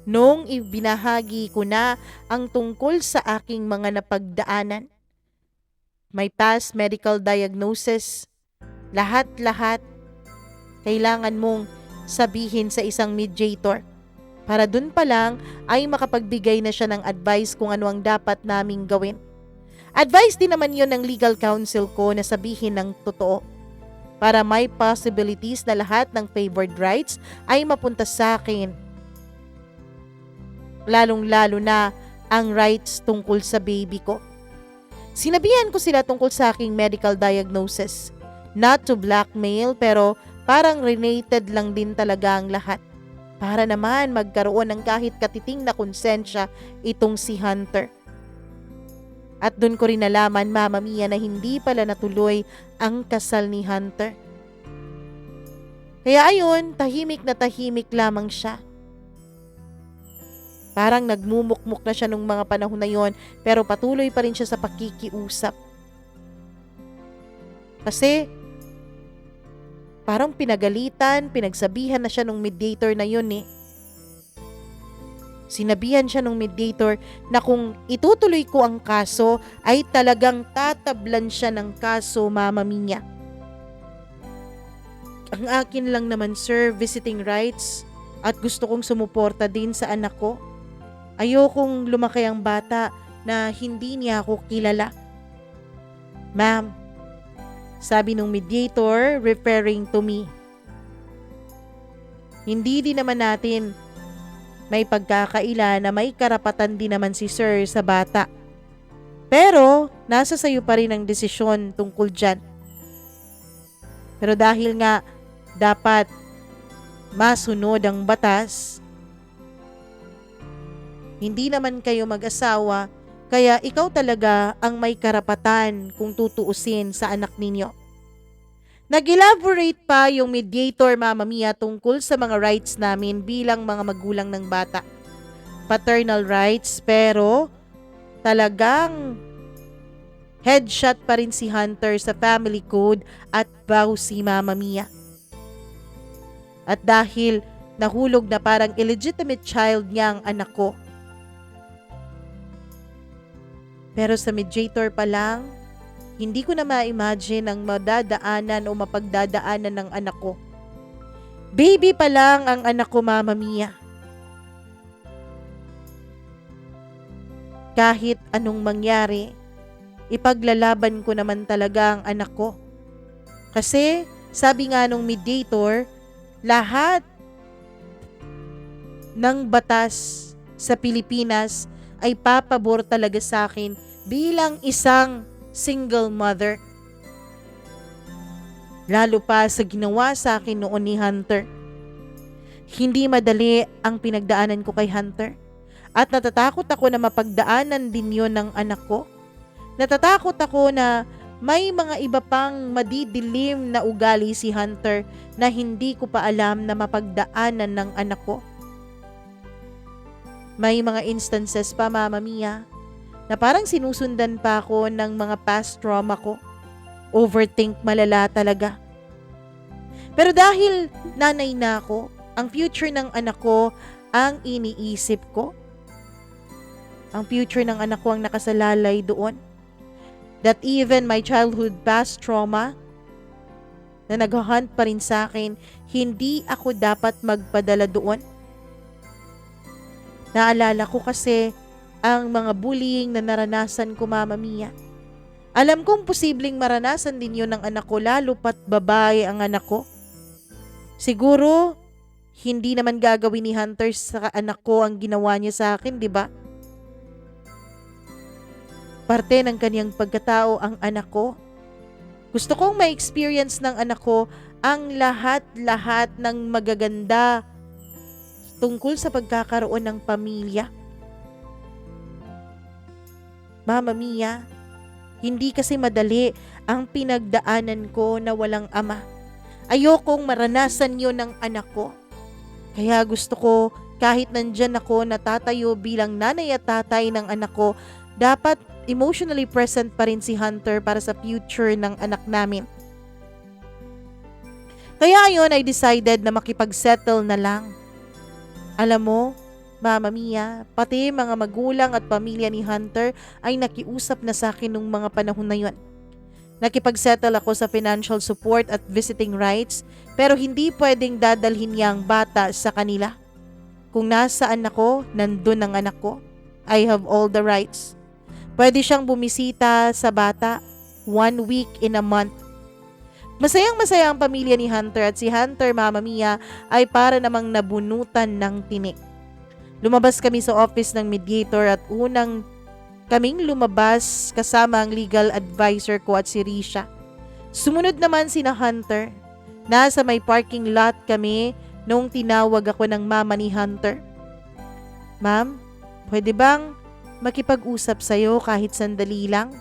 Nung ibinahagi ko na ang tungkol sa aking mga napagdaanan. May past medical diagnosis. Lahat-lahat kailangan mong sabihin sa isang mediator para dun pa lang ay makapagbigay na siya ng advice kung ano ang dapat naming gawin. Advice din naman yon ng legal counsel ko na sabihin ng totoo para may possibilities na lahat ng favored rights ay mapunta sa akin. Lalong-lalo na ang rights tungkol sa baby ko. Sinabihan ko sila tungkol sa aking medical diagnosis. Not to blackmail pero parang related lang din talaga ang lahat. Para naman magkaroon ng kahit katiting na konsensya itong si Hunter. At doon ko rin nalaman, Mama Mia, na hindi pala natuloy ang kasal ni Hunter. Kaya ayun, tahimik na tahimik lamang siya. Parang nagmumukmuk na siya nung mga panahon na yon pero patuloy pa rin siya sa pakikiusap. Kasi parang pinagalitan, pinagsabihan na siya nung mediator na yun eh. Sinabihan siya nung mediator na kung itutuloy ko ang kaso ay talagang tatablan siya ng kaso, Mama Mia. Ang akin lang naman, sir, visiting rights at gusto kong sumuporta din sa anak ko. Ayokong lumaki ang bata na hindi niya ako kilala. Ma'am, sabi nung mediator referring to me. Hindi din naman natin may pagkakaila na may karapatan din naman si sir sa bata. Pero nasa sayo pa rin ang desisyon tungkol dyan. Pero dahil nga dapat masunod ang batas, hindi naman kayo mag-asawa. Kaya ikaw talaga ang may karapatan kung tutuusin sa anak ninyo. Nag-elaborate pa yung mediator, Mama Mia, tungkol sa mga rights namin bilang mga magulang ng bata. Paternal rights, pero talagang headshot pa rin si Hunter sa family code at vow si Mama Mia. At dahil nahulog na parang illegitimate child niya ang anak ko, pero sa mediator pa lang, hindi ko na ma-imagine ang madadaanan o mapagdadaanan ng anak ko. Baby pa lang ang anak ko, Mama Mia. Kahit anong mangyari, ipaglalaban ko naman talaga ang anak ko. Kasi sabi nga nung mediator, lahat ng batas sa Pilipinas ay papabor talaga sa akin bilang isang single mother. Lalo pa sa ginawa sa akin noon ni Hunter. Hindi madali ang pinagdaanan ko kay Hunter. At natatakot ako na mapagdaanan din yon ng anak ko. Natatakot ako na may mga iba pang madidilim na ugali si Hunter na hindi ko pa alam na mapagdaanan ng anak ko. May mga instances pa, Mama Mia, na parang sinusundan pa ako ng mga past trauma ko. Overthink malala talaga. Pero dahil nanay na ako, ang future ng anak ko ang iniisip ko. Ang future ng anak ko ang nakasalalay doon. That even my childhood past trauma na nag-hunt pa rin sa akin, hindi ako dapat magpadala doon. Naalala ko kasi ang mga bullying na naranasan ko, Mama Mia. Alam kong posibleng maranasan din yun ng anak ko, lalo pat babae ang anak ko. Siguro, hindi naman gagawin ni Hunter sa anak ko ang ginawa niya sa akin, di ba? Parte ng kanyang pagkatao ang anak ko. Gusto kong ma-experience ng anak ko ang lahat-lahat ng magaganda tungkol sa pagkakaroon ng pamilya. Mama Mia, Hindi kasi madali ang pinagdaanan ko na walang ama. Ayokong maranasan yon ng anak ko. Kaya gusto ko kahit nandyan ako natatayo bilang nanay at tatay ng anak ko, dapat emotionally present pa rin si Hunter para sa future ng anak namin. Kaya ayon I decided na makipagsettle na lang. Alam mo, Mama Mia, pati mga magulang at pamilya ni Hunter ay nakiusap na sa akin nung mga panahon na yon. Nakipagsettle ako sa financial support at visiting rights, pero hindi pwedeng dadalhin niya ang bata sa kanila. Kung nasaan ako, nandun ang anak ko. I have all the rights. Pwede siyang bumisita sa bata 1 week in a month. Masayang-masaya ang pamilya ni Hunter at si Hunter, Mama Mia, ay para namang nabunutan ng tinik. Lumabas kami sa office ng mediator at unang kaming lumabas kasama ang legal advisor ko at si Risha. Sumunod naman sina Hunter. Nasa may parking lot kami nung tinawag ako ng mama ni Hunter. Ma'am, pwede bang makipag-usap sa'yo kahit sandali lang?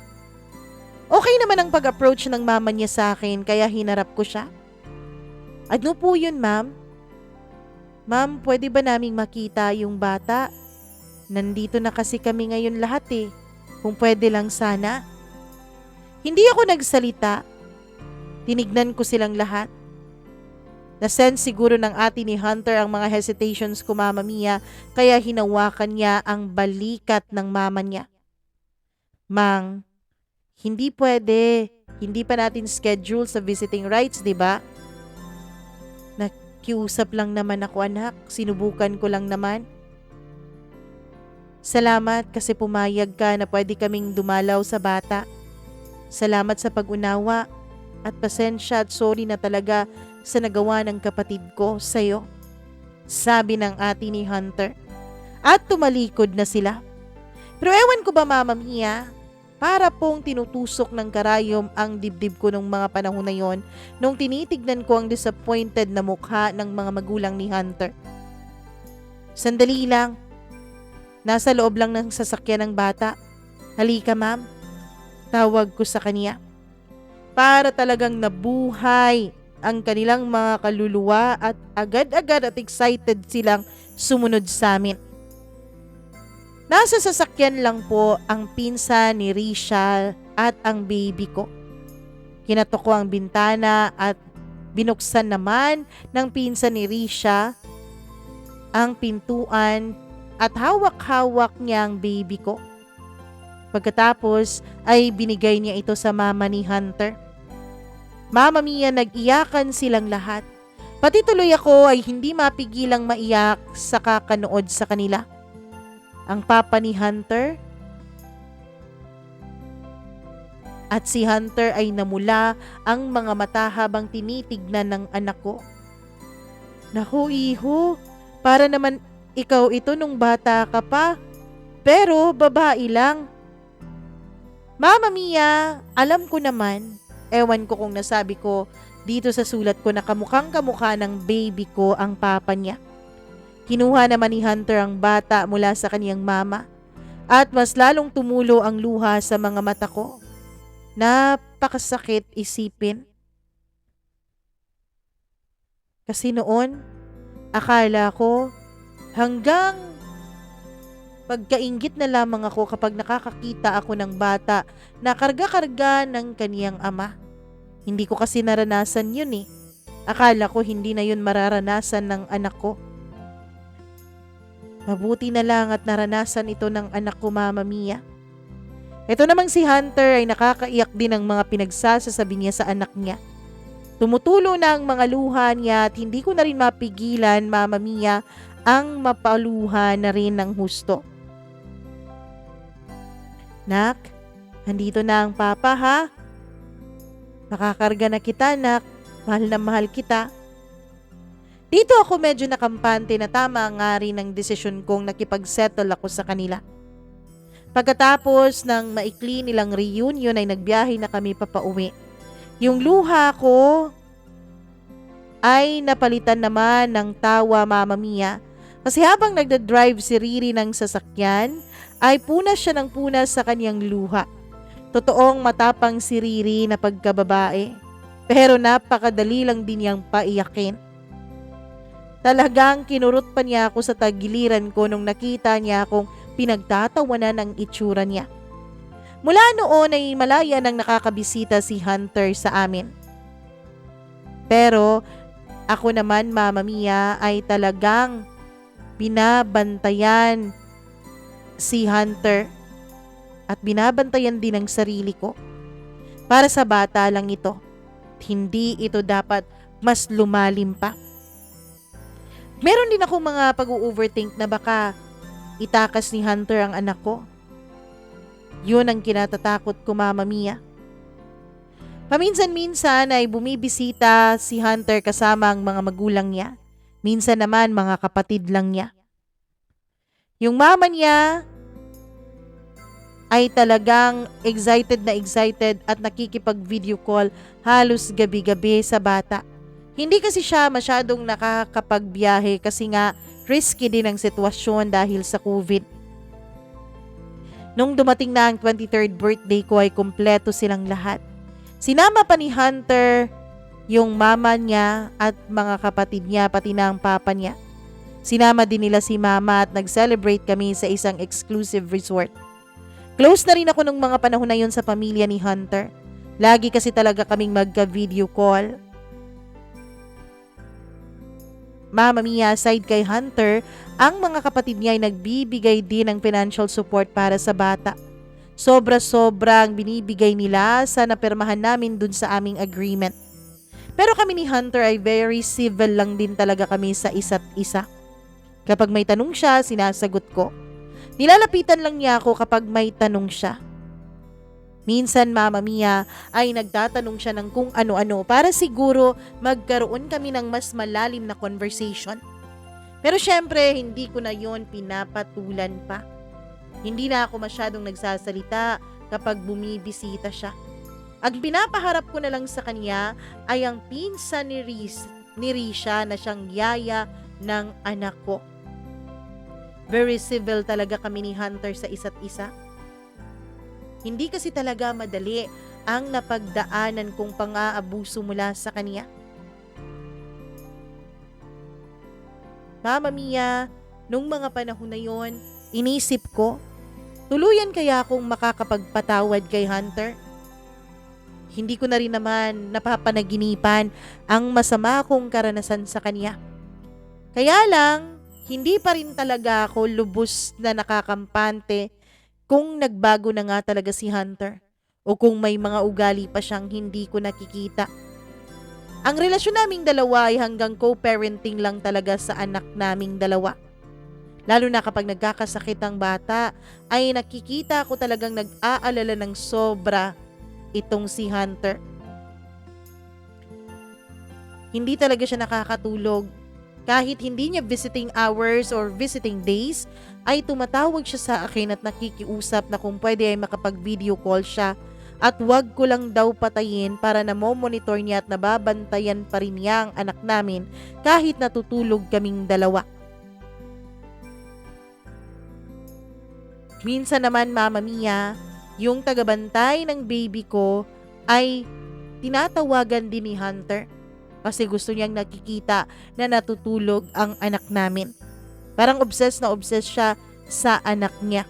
Okay naman ang pag-approach ng mama niya sa akin kaya hinarap ko siya. Ano po yun, ma'am? Ma'am, pwede ba naming makita yung bata? Nandito na kasi kami ngayon lahat eh. Kung pwede lang sana. Hindi ako nagsalita. Tinignan ko silang lahat. Na-sense siguro ng ate ni Hunter ang mga hesitations ko, Mama Mia, kaya hinawakan niya ang balikat ng mama niya. Mang, hindi pwede. Hindi pa natin schedule sa visiting rights, di ba? Nakiusap lang naman ako, anak. Sinubukan ko lang naman. Salamat kasi pumayag ka na pwede kaming dumalaw sa bata. Salamat sa pag-unawa at pasensya at sorry na talaga sa nagawa ng kapatid ko sa'yo. Sabi ng ate ni Hunter. At tumalikod na sila. Pero ewan ko ba, Mama Mia, para pong tinutusok ng karayom ang dibdib ko nung mga panahon na yon nung tinitignan ko ang disappointed na mukha ng mga magulang ni Hunter. Sandali lang. Nasa loob lang ng sasakyan ng bata. Halika, ma'am. Tawag ko sa kanya. Para talagang nabuhay ang kanilang mga kaluluwa at agad-agad at excited silang sumunod sa amin. Nasa sasakyan lang po ang pinsan ni Risha at ang baby ko. Kinatok ko ang bintana at binuksan naman ng pinsan ni Risha ang pintuan at hawak-hawak niya ang baby ko. Pagkatapos ay binigay niya ito sa mama ni Hunter. Mama Mia, nag-iyakan silang lahat. Pati tuloy ako ay hindi mapigilang maiyak sa kakanood sa kanila. Ang papa ni Hunter at si Hunter ay namula ang mga mata habang tinitignan ng anak ko. Naku, iho, para naman ikaw ito nung bata ka pa, pero babae lang. Mama Mia, alam ko naman, ewan ko kung nasabi ko dito sa sulat ko na kamukhang kamukha ng baby ko ang papa niya. Kinuha naman ni Hunter ang bata mula sa kaniyang mama at mas lalong tumulo ang luha sa mga mata ko. Napakasakit isipin. Kasi noon, akala ko hanggang pagkainggit na lamang ako kapag nakakakita ako ng bata na karga-karga ng kaniyang ama. Hindi ko kasi naranasan yun eh. Akala ko hindi na yun mararanasan ng anak ko. Mabuti na lang at naranasan ito ng anak ko, Mama Mia. Ito namang si Hunter ay nakakaiyak din ng mga pinagsasasabi niya sa anak niya. Tumutulo na ang mga luha niya at hindi ko na rin mapigilan, Mama Mia, ang mapaluha na rin ng husto. Nak, andito na ang papa ha? Makakarga na kita, nak. Mahal na mahal kita. Dito ako medyo nakampante na tama nga rin ang desisyon kong nakipagsettle ako sa kanila. Pagkatapos ng maikli nilang reunion ay nagbiyahe na kami papauwi. Yung luha ko ay napalitan naman ng tawa, Mama Mia. Kasi habang nagdadrive si Riri ng sasakyan, ay punas siya ng punas sa kanyang luha. Totoong matapang si Riri na pagkababae, pero napakadali lang din niyang paiyakin. Talagang kinurot pa niya ako sa tagiliran ko nung nakita niya akong pinagtatawanan ng itsura niya. Mula noon ay malaya nang nakakabisita si Hunter sa amin. Pero ako naman, Mama Mia, ay talagang binabantayan si Hunter at binabantayan din ang sarili ko. Para sa bata lang ito. Hindi ito dapat mas lumalim pa. Meron din ako mga pag-overthink na baka itakas ni Hunter ang anak ko. Yun ang kinatatakot ko, Mama Mia. Paminsan-minsan ay bumibisita si Hunter kasama ang mga magulang niya. Minsan naman mga kapatid lang niya. Yung mama niya ay talagang excited at nakikipag-video call halos gabi-gabi sa bata. Hindi kasi siya masyadong nakakapagbiyahe kasi nga risky din ang sitwasyon dahil sa COVID. Nung dumating na ang 23rd birthday ko ay kumpleto silang lahat. Sinama pa ni Hunter yung mama niya at mga kapatid niya pati na ang papa niya. Sinama din nila si mama at nag-celebrate kami sa isang exclusive resort. Close na rin ako nung mga panahon na yun sa pamilya ni Hunter. Lagi kasi talaga kaming magka-video call. Mama Mia, aside kay Hunter, ang mga kapatid niya ay nagbibigay din ng financial support para sa bata. Sobra-sobrang binibigay nila sa napirmahan namin dun sa aming agreement. Pero kami ni Hunter ay very civil lang din talaga kami sa isa't isa. Kapag may tanong siya, sinasagot ko. Nilalapitan lang niya ako kapag may tanong siya. Minsan, Mama Mia, ay nagtatanong siya ng kung ano-ano para siguro magkaroon kami ng mas malalim na conversation. Pero syempre, hindi ko na yon pinapatulan pa. Hindi na ako masyadong nagsasalita kapag bumibisita siya. Ang pinapaharap ko na lang sa kanya ay ang pinsan ni Risha na siyang yaya ng anak ko. Very civil talaga kami ni Hunter sa isa't isa. Hindi kasi talaga madali ang napagdaanan kong pang-aabuso mula sa kanya. Mama Mia, nung mga panahon na yon, inisip ko, tuluyan kaya akong makakapagpatawad kay Hunter? Hindi ko na rin naman napapanaginipan ang masama kong karanasan sa kanya. Kaya lang, hindi pa rin talaga ako lubos na nakakampante kung nagbago na nga talaga si Hunter o kung may mga ugali pa siyang hindi ko nakikita. Ang relasyon naming dalawa ay hanggang co-parenting lang talaga sa anak naming dalawa. Lalo na kapag nagkakasakit ang bata, ay nakikita ko talagang nag-aalala ng sobra itong si Hunter. Hindi talaga siya nakakatulog. Kahit hindi niya visiting hours or visiting days, ay tumatawag siya sa akin at nakikiusap na kung pwede ay makapag-video call siya at wag ko lang daw patayin para namomonitor niya at nababantayan pa rin niya ang anak namin kahit natutulog kaming dalawa. Minsan naman, Mama Mia, yung tagabantay ng baby ko ay tinatawagan din ni Hunter. Kasi gusto niyang nakikita na natutulog ang anak namin. Parang obsessed siya sa anak niya.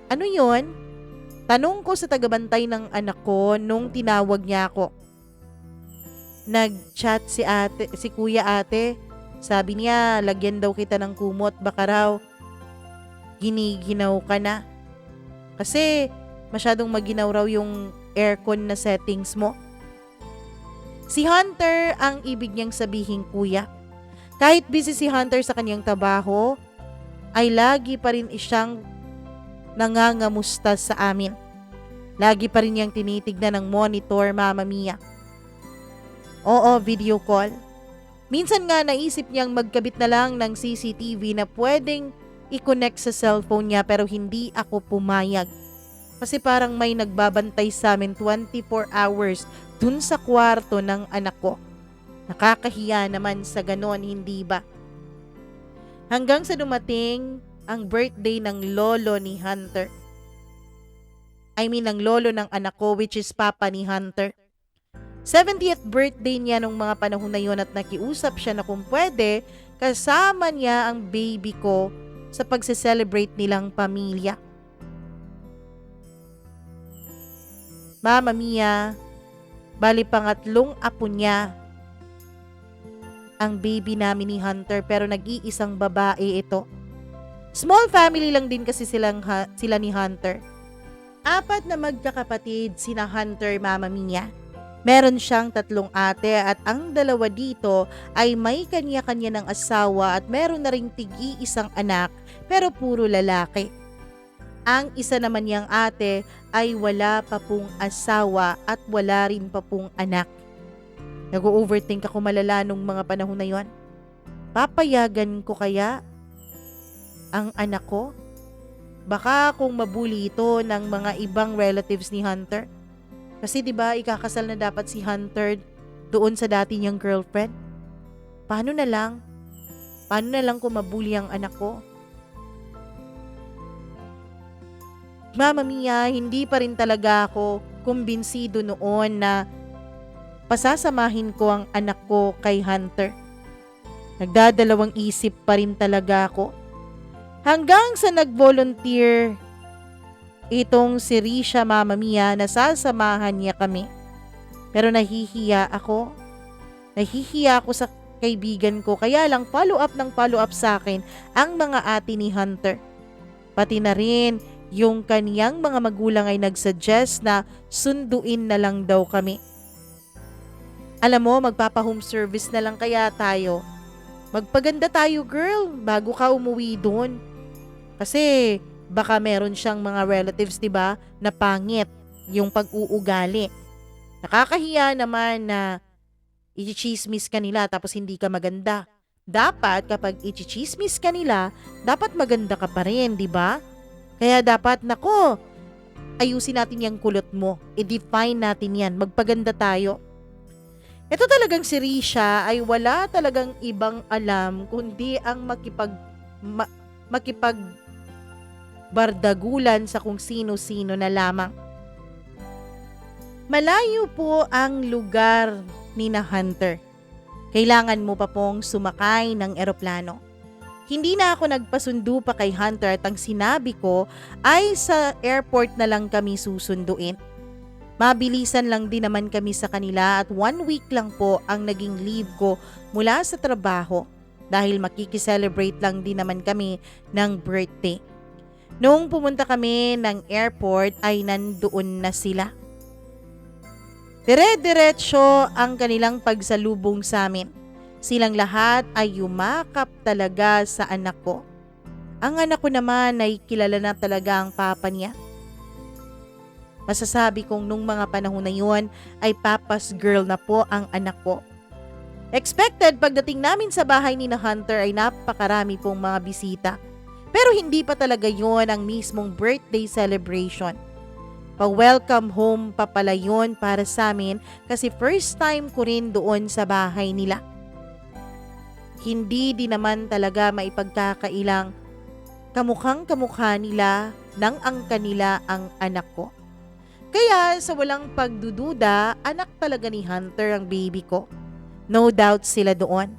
Ano yon? Tanong ko sa tagabantay ng anak ko nung tinawag niya ako. Nag-chat si kuya ate. Sabi niya, lagyan daw kita ng kumot, baka raw giniginaw ka na. Kasi masyadong maginaw raw yung aircon na settings mo. Si Hunter ang ibig niyang sabihin, kuya. Kahit busy si Hunter sa kanyang trabaho, ay lagi pa rin siyang nangangamusta sa amin. Lagi pa rin niyang tinitignan ng monitor, Mama Mia. Oo, video call. Minsan nga naisip niyang magkabit na lang ng CCTV na pwedeng i-connect sa cellphone niya pero hindi ako pumayag. Kasi parang may nagbabantay sa amin 24 hours dun sa kwarto ng anak ko. Nakakahiya naman sa ganon, hindi ba? Hanggang sa dumating ang birthday ng lolo ni Hunter. I mean ng lolo ng anak ko, which is papa ni Hunter. 70th birthday niya nung mga panahon na yun at nakiusap siya na kung pwede, kasama niya ang baby ko sa pagse-celebrate nilang pamilya. Mama Mia, bali pangatlong apo niya ang baby namin ni Hunter pero nag-iisang babae ito. Small family lang din kasi sila ni Hunter. 4 na magkakapatid sina Hunter, Mama Mia. Meron siyang 3 ate at ang 2 dito ay may kanya-kanya ng asawa at meron na ring tig-iisang anak pero puro lalaki. Ang isa naman niyang ate ay wala pa pong asawa at wala rin pa pong anak. Nag-overthink ako malala nung mga panahon na yon. Papayagan ko kaya ang anak ko? Baka kung mabuli ito ng mga ibang relatives ni Hunter. Kasi 'di ba ikakasal na dapat si Hunter doon sa dati niyang girlfriend? Paano na lang? Paano na lang kung mabuli ang anak ko? Mama Mia, hindi pa rin talaga ako kumbinsido noon na pasasamahin ko ang anak ko kay Hunter. Nagdadalawang isip pa rin talaga ako. Hanggang sa nag-volunteer itong si Risha, Mama Mia, na sasamahan niya kami. Pero nahihiya ako. Nahihiya ako sa kaibigan ko. Kaya lang follow up sa akin ang mga ate ni Hunter. Pati na rin yung kaniyang mga magulang ay nagsuggest na sunduin na lang daw kami. Alam mo, magpapa-home service na lang kaya tayo. Magpaganda tayo, girl, bago ka umuwi doon. Kasi baka meron siyang mga relatives, 'di ba, na pangit yung pag-uugali. Nakakahiya naman na i-chismis ka nila tapos hindi ka maganda. Dapat kapag i-chismis ka nila, dapat maganda ka pa rin, 'di ba? Kaya dapat, nako, ayusin natin yung kulot mo. I-define natin yan. Magpaganda tayo. Ito talagang si Risha ay wala talagang ibang alam kundi ang makipagbardagulan sa kung sino-sino na lamang. Malayo po ang lugar ni na Hunter. Kailangan mo pa pong sumakay ng eroplano. Hindi na ako nagpasundo pa kay Hunter at ang sinabi ko ay sa airport na lang kami susunduin. Mabilisan lang din naman kami sa kanila at 1 week lang po ang naging leave ko mula sa trabaho dahil makikiselebrate lang din naman kami ng birthday. Noong pumunta kami ng airport ay nandoon na sila. Dire-diretso ang kanilang pagsalubong sa amin. Silang lahat ay yumakap talaga sa anak ko. Ang anak ko naman ay kilala na talaga ang papa niya. Masasabi kong nung mga panahon na yun ay papa's girl na po ang anak ko. Expected pagdating namin sa bahay ni na Hunter ay napakarami pong mga bisita. Pero hindi pa talaga yun ang mismong birthday celebration. Pa-welcome home pa pala yun para sa amin kasi first time ko rin doon sa bahay nila. Hindi din naman talaga maipagkakailang kamukhang kamukha nila ng ang kanila ang anak ko. Kaya sa walang pagdududa, anak talaga ni Hunter ang baby ko. No doubt sila doon.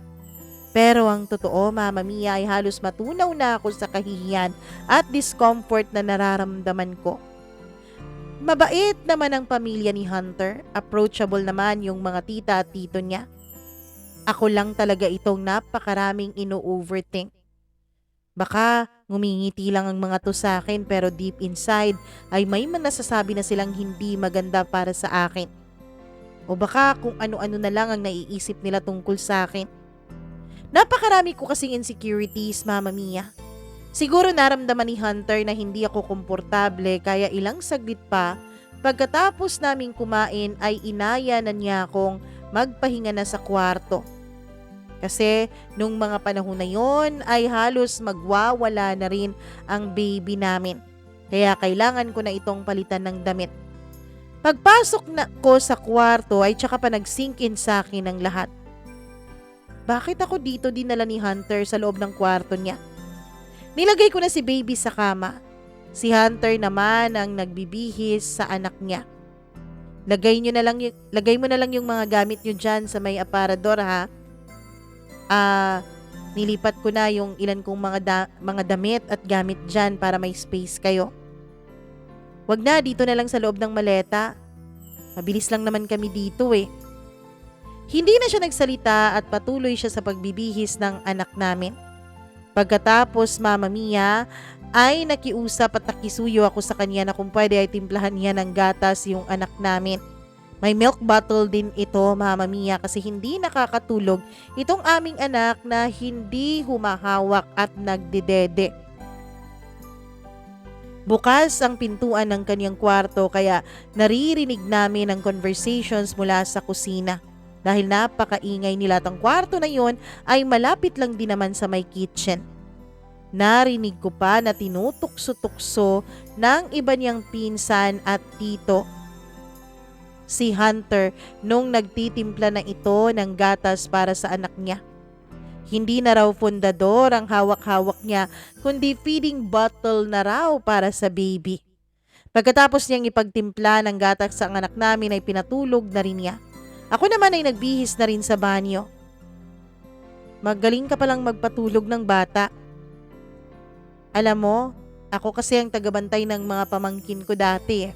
Pero ang totoo, Mama Mia, ay halos matunaw na ako sa kahihiyan at discomfort na nararamdaman ko. Mabait naman ang pamilya ni Hunter. Approachable naman yung mga tita at tito niya. Ako lang talaga itong napakaraming ino-overthink. Baka ngumingiti lang ang mga to sa akin pero deep inside ay may nasasabi na silang hindi maganda para sa akin. O baka kung ano-ano na lang ang naiisip nila tungkol sa akin. Napakarami ko kasing insecurities, Mama Mia. Siguro naramdaman ni Hunter na hindi ako komportable kaya ilang saglit pa pagkatapos naming kumain ay inaya na niya akong magpahinga na sa kwarto. Kasi nung mga panahon na yon ay halos magwawala na rin ang baby namin. Kaya kailangan ko na itong palitan ng damit. Pagpasok na ko sa kwarto ay tsaka pa nag-sink in sa akin ang lahat. Bakit ako dito dinala ni Hunter sa loob ng kwarto niya? Nilagay ko na si baby sa kama. Si Hunter naman ang nagbibihis sa anak niya. Lagay mo na lang yung mga gamit nyo dyan sa may aparador ha. Nilipat ko na yung ilan kong mga damit at gamit dyan para may space kayo. Wag na, dito na lang sa loob ng maleta. Mabilis lang naman kami dito eh. Hindi na siya nagsalita at patuloy siya sa pagbibihis ng anak namin. Pagkatapos Mama Mia ay nakiusap at nakisuyo ako sa kanya na kung pwede ay timplahan niya ng gatas yung anak namin. May milk bottle din ito Mama Mia kasi hindi nakakatulog itong aming anak na hindi humahawak at nagdedede. Bukas ang pintuan ng kanyang kwarto kaya naririnig namin ang conversations mula sa kusina. Dahil napakaingay nila at ang kwarto na yon ay malapit lang din naman sa may kitchen. Narinig ko pa na tinutukso-tukso ng iba niyang pinsan at tito. Si Hunter nung nagtitimpla na ito ng gatas para sa anak niya. Hindi na raw fundador ang hawak-hawak niya kundi feeding bottle na raw para sa baby. Pagkatapos niyang ipagtimpla ng gatas sa anak namin ay pinatulog na rin niya. Ako naman ay nagbihis na rin sa banyo. Magaling ka palang magpatulog ng bata. Alam mo, ako kasi ang tagabantay ng mga pamangkin ko dati eh.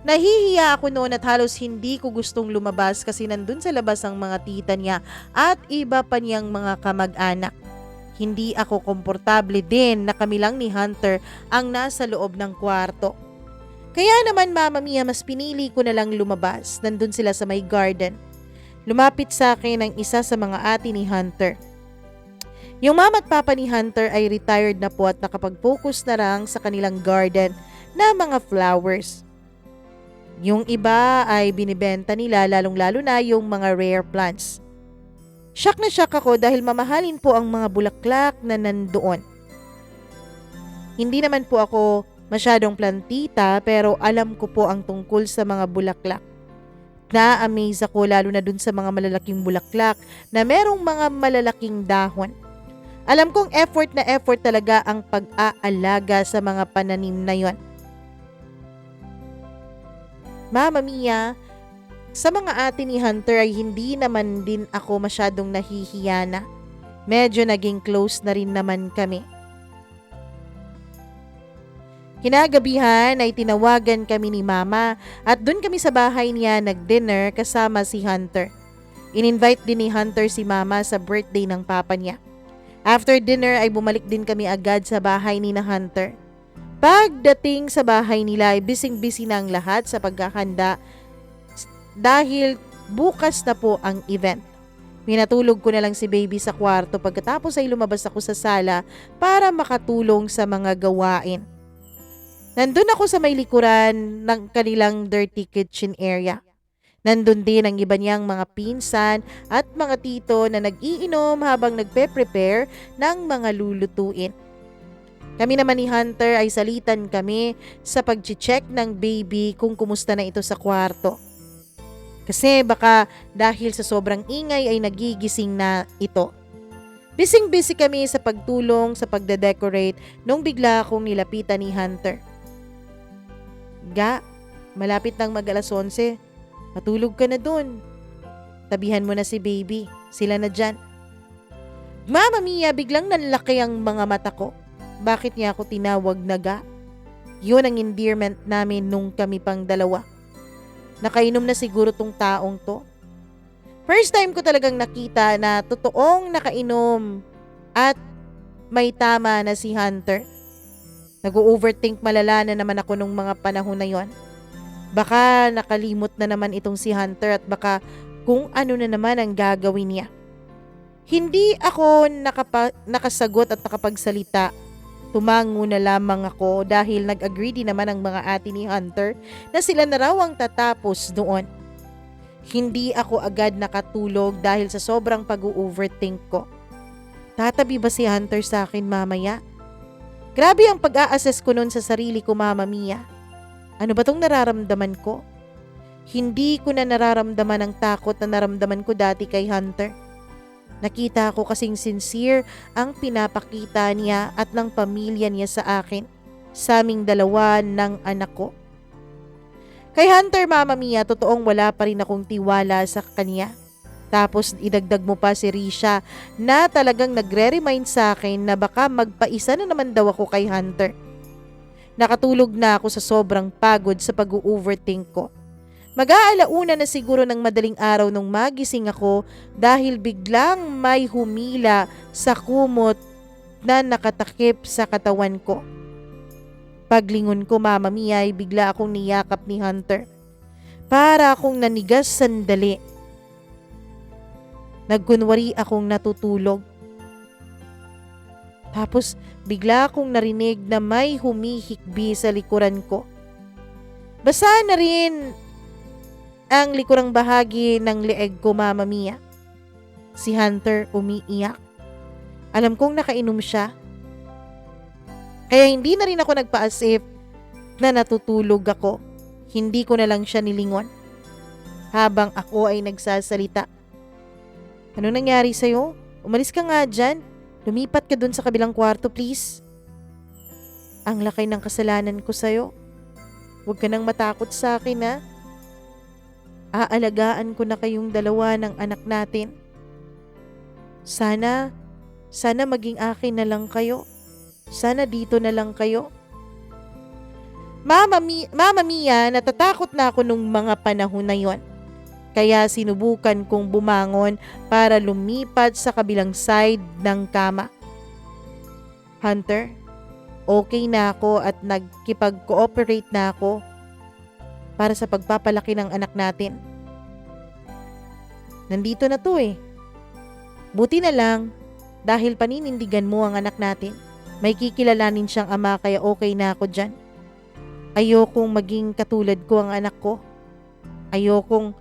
Nahihiya ako noon at halos hindi ko gustong lumabas kasi nandun sa labas ang mga tita niya at iba pa niyang mga kamag-anak. Hindi ako komportable din na kami lang ni Hunter ang nasa loob ng kwarto. Kaya naman Mama Mia mas pinili ko na lang lumabas. Nandun sila sa may garden. Lumapit sa akin ang isa sa mga ate ni Hunter. Yung mama at papa ni Hunter ay retired na po at nakapag-focus na lang sa kanilang garden na mga flowers. Yung iba ay binibenta nila lalong-lalo na yung mga rare plants. Shock na shock ako dahil mamahalin po ang mga bulaklak na nandoon. Hindi naman po ako masyadong plantita pero alam ko po ang tungkol sa mga bulaklak. Na-amaze ako lalo na dun sa mga malalaking bulaklak na merong mga malalaking dahon. Alam kong effort na effort talaga ang pag-aalaga sa mga pananim na yon. Mama Mia, sa mga ate ni Hunter ay hindi naman din ako masyadong nahihiya na. Medyo naging close na rin naman kami. Kinagabihan ay tinawagan kami ni Mama at dun kami sa bahay niya nag-dinner kasama si Hunter. In-invite din ni Hunter si Mama sa birthday ng papa niya. After dinner ay bumalik din kami agad sa bahay ni na Hunter. Pagdating sa bahay nila ay bising-busy na ang lahat sa paghahanda dahil bukas na po ang event. Pinatulog ko na lang si baby sa kwarto pagkatapos ay lumabas ako sa sala para makatulong sa mga gawain. Nandun ako sa may likuran ng kanilang dirty kitchen area. Nandun din ang iba niyang mga pinsan at mga tito na nag-iinom habang nagpe-prepare ng mga lulutuin. Kami naman ni Hunter ay salitan kami sa pag-check ng baby kung kumusta na ito sa kwarto. Kasi baka dahil sa sobrang ingay ay nagigising na ito. Bising-busy kami sa pagtulong sa pagde-decorate nung bigla akong nilapitan ni Hunter. Ga, malapit nang mag-alas 11. Matulog ka na dun. Tabihan mo na si baby. Sila na dyan. Mama Mia, biglang nanlaki ang mga mata ko. Bakit niya ako tinawag na ga? Yun ang endearment namin nung kami pang dalawa. Nakainom na siguro tong taong to. First time ko talagang nakita na totoong nakainom at may tama na si Hunter. Nag-overthink malala na naman ako nung mga panahon na yon. Baka nakalimot na naman itong si Hunter at baka kung ano na naman ang gagawin niya. Hindi ako nakasagot at nakapagsalita. Tumango na lamang ako dahil nag-agree din naman ang mga ate ni Hunter na sila na raw ang tatapos doon. Hindi ako agad nakatulog dahil sa sobrang pag-overthink ko. Tatabi ba si Hunter sa akin mamaya? Grabe ang pag-a-assess ko noon sa sarili ko, Mama Mia. Ano ba tong nararamdaman ko? Hindi ko na nararamdaman ang takot na naramdaman ko dati kay Hunter. Nakita ko kasing sincere ang pinapakita niya at ng pamilya niya sa akin, sa aming dalawa ng anak ko. Kay Hunter, Mama Mia, totoong wala pa rin akong tiwala sa kanya. Tapos idagdag mo pa si Risha na talagang nagre-remind sa akin na baka magpaisa na naman daw ako kay Hunter. Nakatulog na ako sa sobrang pagod sa pag-overthink ko. Mag-aalauna na siguro ng madaling araw nung magising ako dahil biglang may humila sa kumot na nakatakip sa katawan ko. Paglingon ko, Mama Mia, ay bigla akong niyakap ni Hunter. Para akong nanigas sandali. Nagkunwari akong natutulog. Tapos bigla akong narinig na may humihikbi sa likuran ko. Basa na rin ang likurang bahagi ng leeg ko, Mama Mia. Si Hunter umiiyak. Alam kong nakainom siya. Kaya hindi na rin ako nagpa-as-if na natutulog ako. Hindi ko na lang siya nilingon habang ako ay nagsasalita. Ano nangyari sa'yo? Umalis ka nga dyan. Lumipat ka dun sa kabilang kwarto, please. Ang laki ng kasalanan ko sa'yo. Huwag ka nang matakot sa akin, ha? Aalagaan ko na kayong dalawa ng anak natin. Sana maging akin na lang kayo. Sana dito na lang kayo. Mama Mia, natatakot na ako nung mga panahon na yon. Kaya sinubukan kong bumangon para lumipat sa kabilang side ng kama. Hunter, okay na ako at nagkipag-cooperate na ako para sa pagpapalaki ng anak natin. Nandito na to eh. Buti na lang dahil paninindigan mo ang anak natin. May kikilalanin siyang ama kaya okay na ako dyan. Ayokong maging katulad ko ang anak ko. Ayokong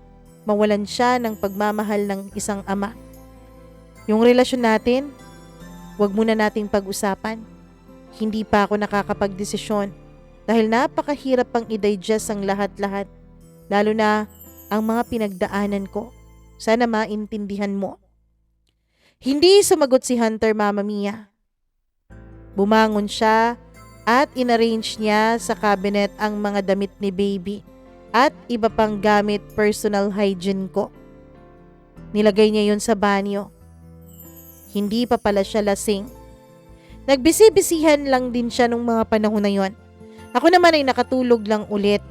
mawalan siya ng pagmamahal ng isang ama. Yung relasyon natin, wag muna nating pag-usapan. Hindi pa ako nakakapagdesisyon dahil napakahirap pang i-digest ang lahat-lahat. Lalo na ang mga pinagdaanan ko. Sana maintindihan mo. Hindi sumagot si Hunter, Mama Mia. Bumangon siya at inarrange niya sa cabinet ang mga damit ni baby at iba pang gamit personal hygiene ko. Nilagay niya yon sa banyo. Hindi pa pala siya lasing. Nagbisi-bisihan lang din siya nung mga panahon na yon. Ako naman ay nakatulog lang ulit.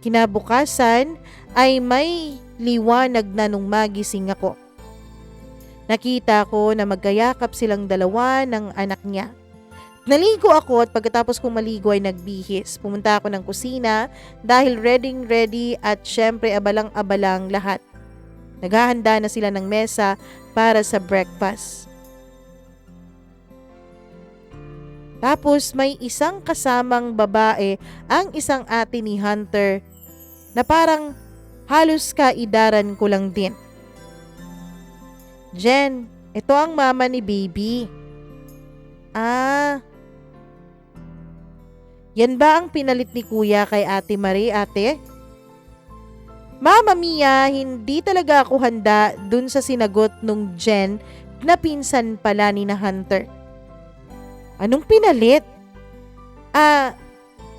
Kinabukasan ay may liwanag na nung magising ako. Nakita ko na magkayakap silang dalawa ng anak niya. Naligo ako at pagkatapos kong maligo ay nagbihis. Pumunta ako ng kusina dahil ready at syempre abalang-abalang lahat. Naghahanda na sila ng mesa para sa breakfast. Tapos may isang kasamang babae ang isang ate ni Hunter na parang halos kaidaran ko lang din. Jen, ito ang mama ni baby. Yan ba ang pinalit ni kuya kay Ate Marie, ate? Mama Mia, hindi talaga ako handa dun sa sinagot nung Jen na pinsan pala ni na Hunter. Anong pinalit?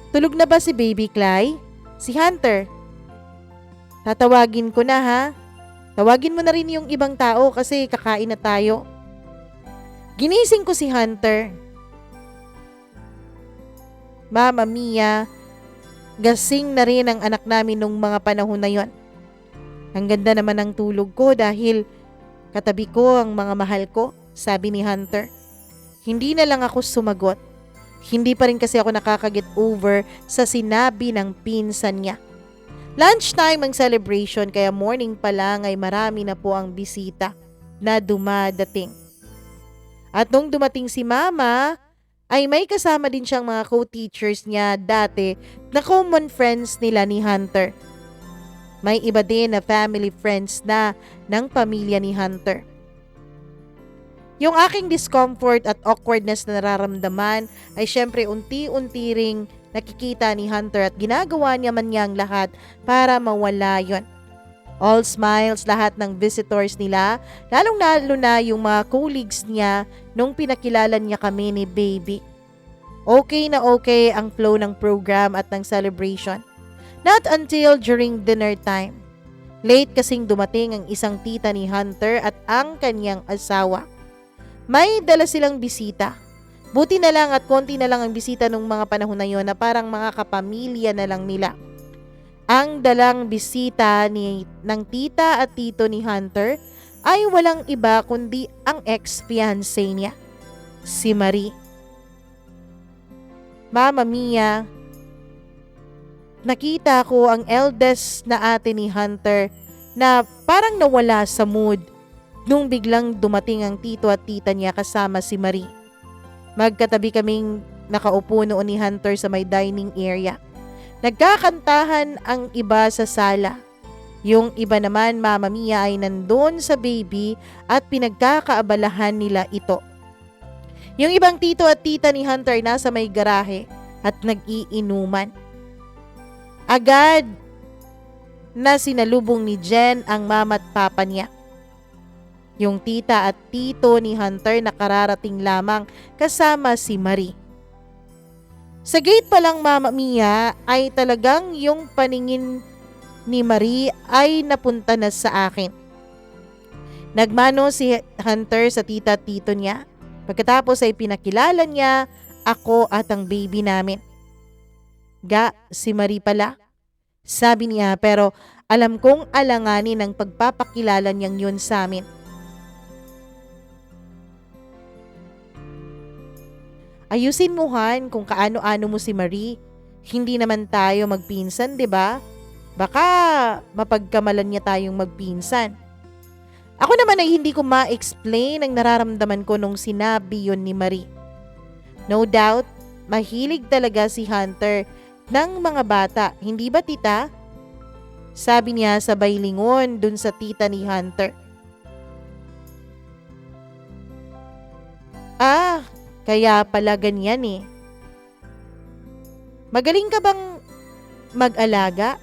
Tulog na ba si baby Clay? Si Hunter? Tatawagin ko na ha. Tawagin mo na rin yung ibang tao kasi kakain na tayo. Ginising ko si Hunter. Mama Mia, gasing na rin ang anak namin nung mga panahon na yon. Ang ganda naman ng tulog ko dahil katabi ko ang mga mahal ko, sabi ni Hunter. Hindi na lang ako sumagot. Hindi pa rin kasi ako nakakaget over sa sinabi ng pinsan niya. Lunchtime ang celebration kaya morning pa lang ay marami na po ang bisita na dumadating. At nung dumating si Mama, ay may kasama din siyang mga co-teachers niya dati na common friends nila ni Hunter. May iba din na family friends na ng pamilya ni Hunter. Yung aking discomfort at awkwardness na nararamdaman ay syempre unti-unti ring nakikita ni Hunter at ginagawa niya man niya ang lahat para mawala yon. All smiles lahat ng visitors nila, lalong-lalo na yung mga colleagues niya nung pinakilala niya kami ni baby. Okay na okay ang flow ng program at ng celebration. Not until during dinner time. Late kasing dumating ang isang tita ni Hunter at ang kanyang asawa. May dala silang bisita. Buti na lang at konti na lang ang bisita nung mga panahon na yon na parang mga kapamilya na lang nila. Ang dalang bisita ng tita at tito ni Hunter ay walang iba kundi ang ex-fiancé niya, si Marie. Mama Mia, nakita ko ang eldest na ate ni Hunter na parang nawala sa mood nung biglang dumating ang tito at tita niya kasama si Marie. Magkatabi kaming nakaupo noon ni Hunter sa may dining area. Nagkakantahan ang iba sa sala. Yung iba naman, Mama Mia, ay nandun sa baby at pinagkakaabalahan nila ito. Yung ibang tito at tita ni Hunter nasa may garahe at nag-iinuman. Agad na sinalubong ni Jen ang mama at papa niya. Yung tita at tito ni Hunter nakararating lamang kasama si Marie. Sa gate pa lang, Mama Mia, ay talagang yung paningin ni Marie ay napunta na sa akin. Nagmano si Hunter sa tita at tito niya. Pagkatapos ay pinakilala niya ako at ang baby namin. Si Marie pala, sabi niya, pero alam kong alanganin ang pagpapakilala niyang yun sa amin. Ayusin mo, Han, kung kaano-ano mo si Marie. Hindi naman tayo magpinsan, 'di ba? Baka mapagkamalan niya tayong magpinsan. Ako naman ay hindi ko ma-explain ang nararamdaman ko nung sinabi yon ni Marie. No doubt, mahilig talaga si Hunter ng mga bata, hindi ba tita? Sabi niya sabay lingon dun sa tita ni Hunter. Kaya pala ganyan eh. Magaling ka bang mag-alaga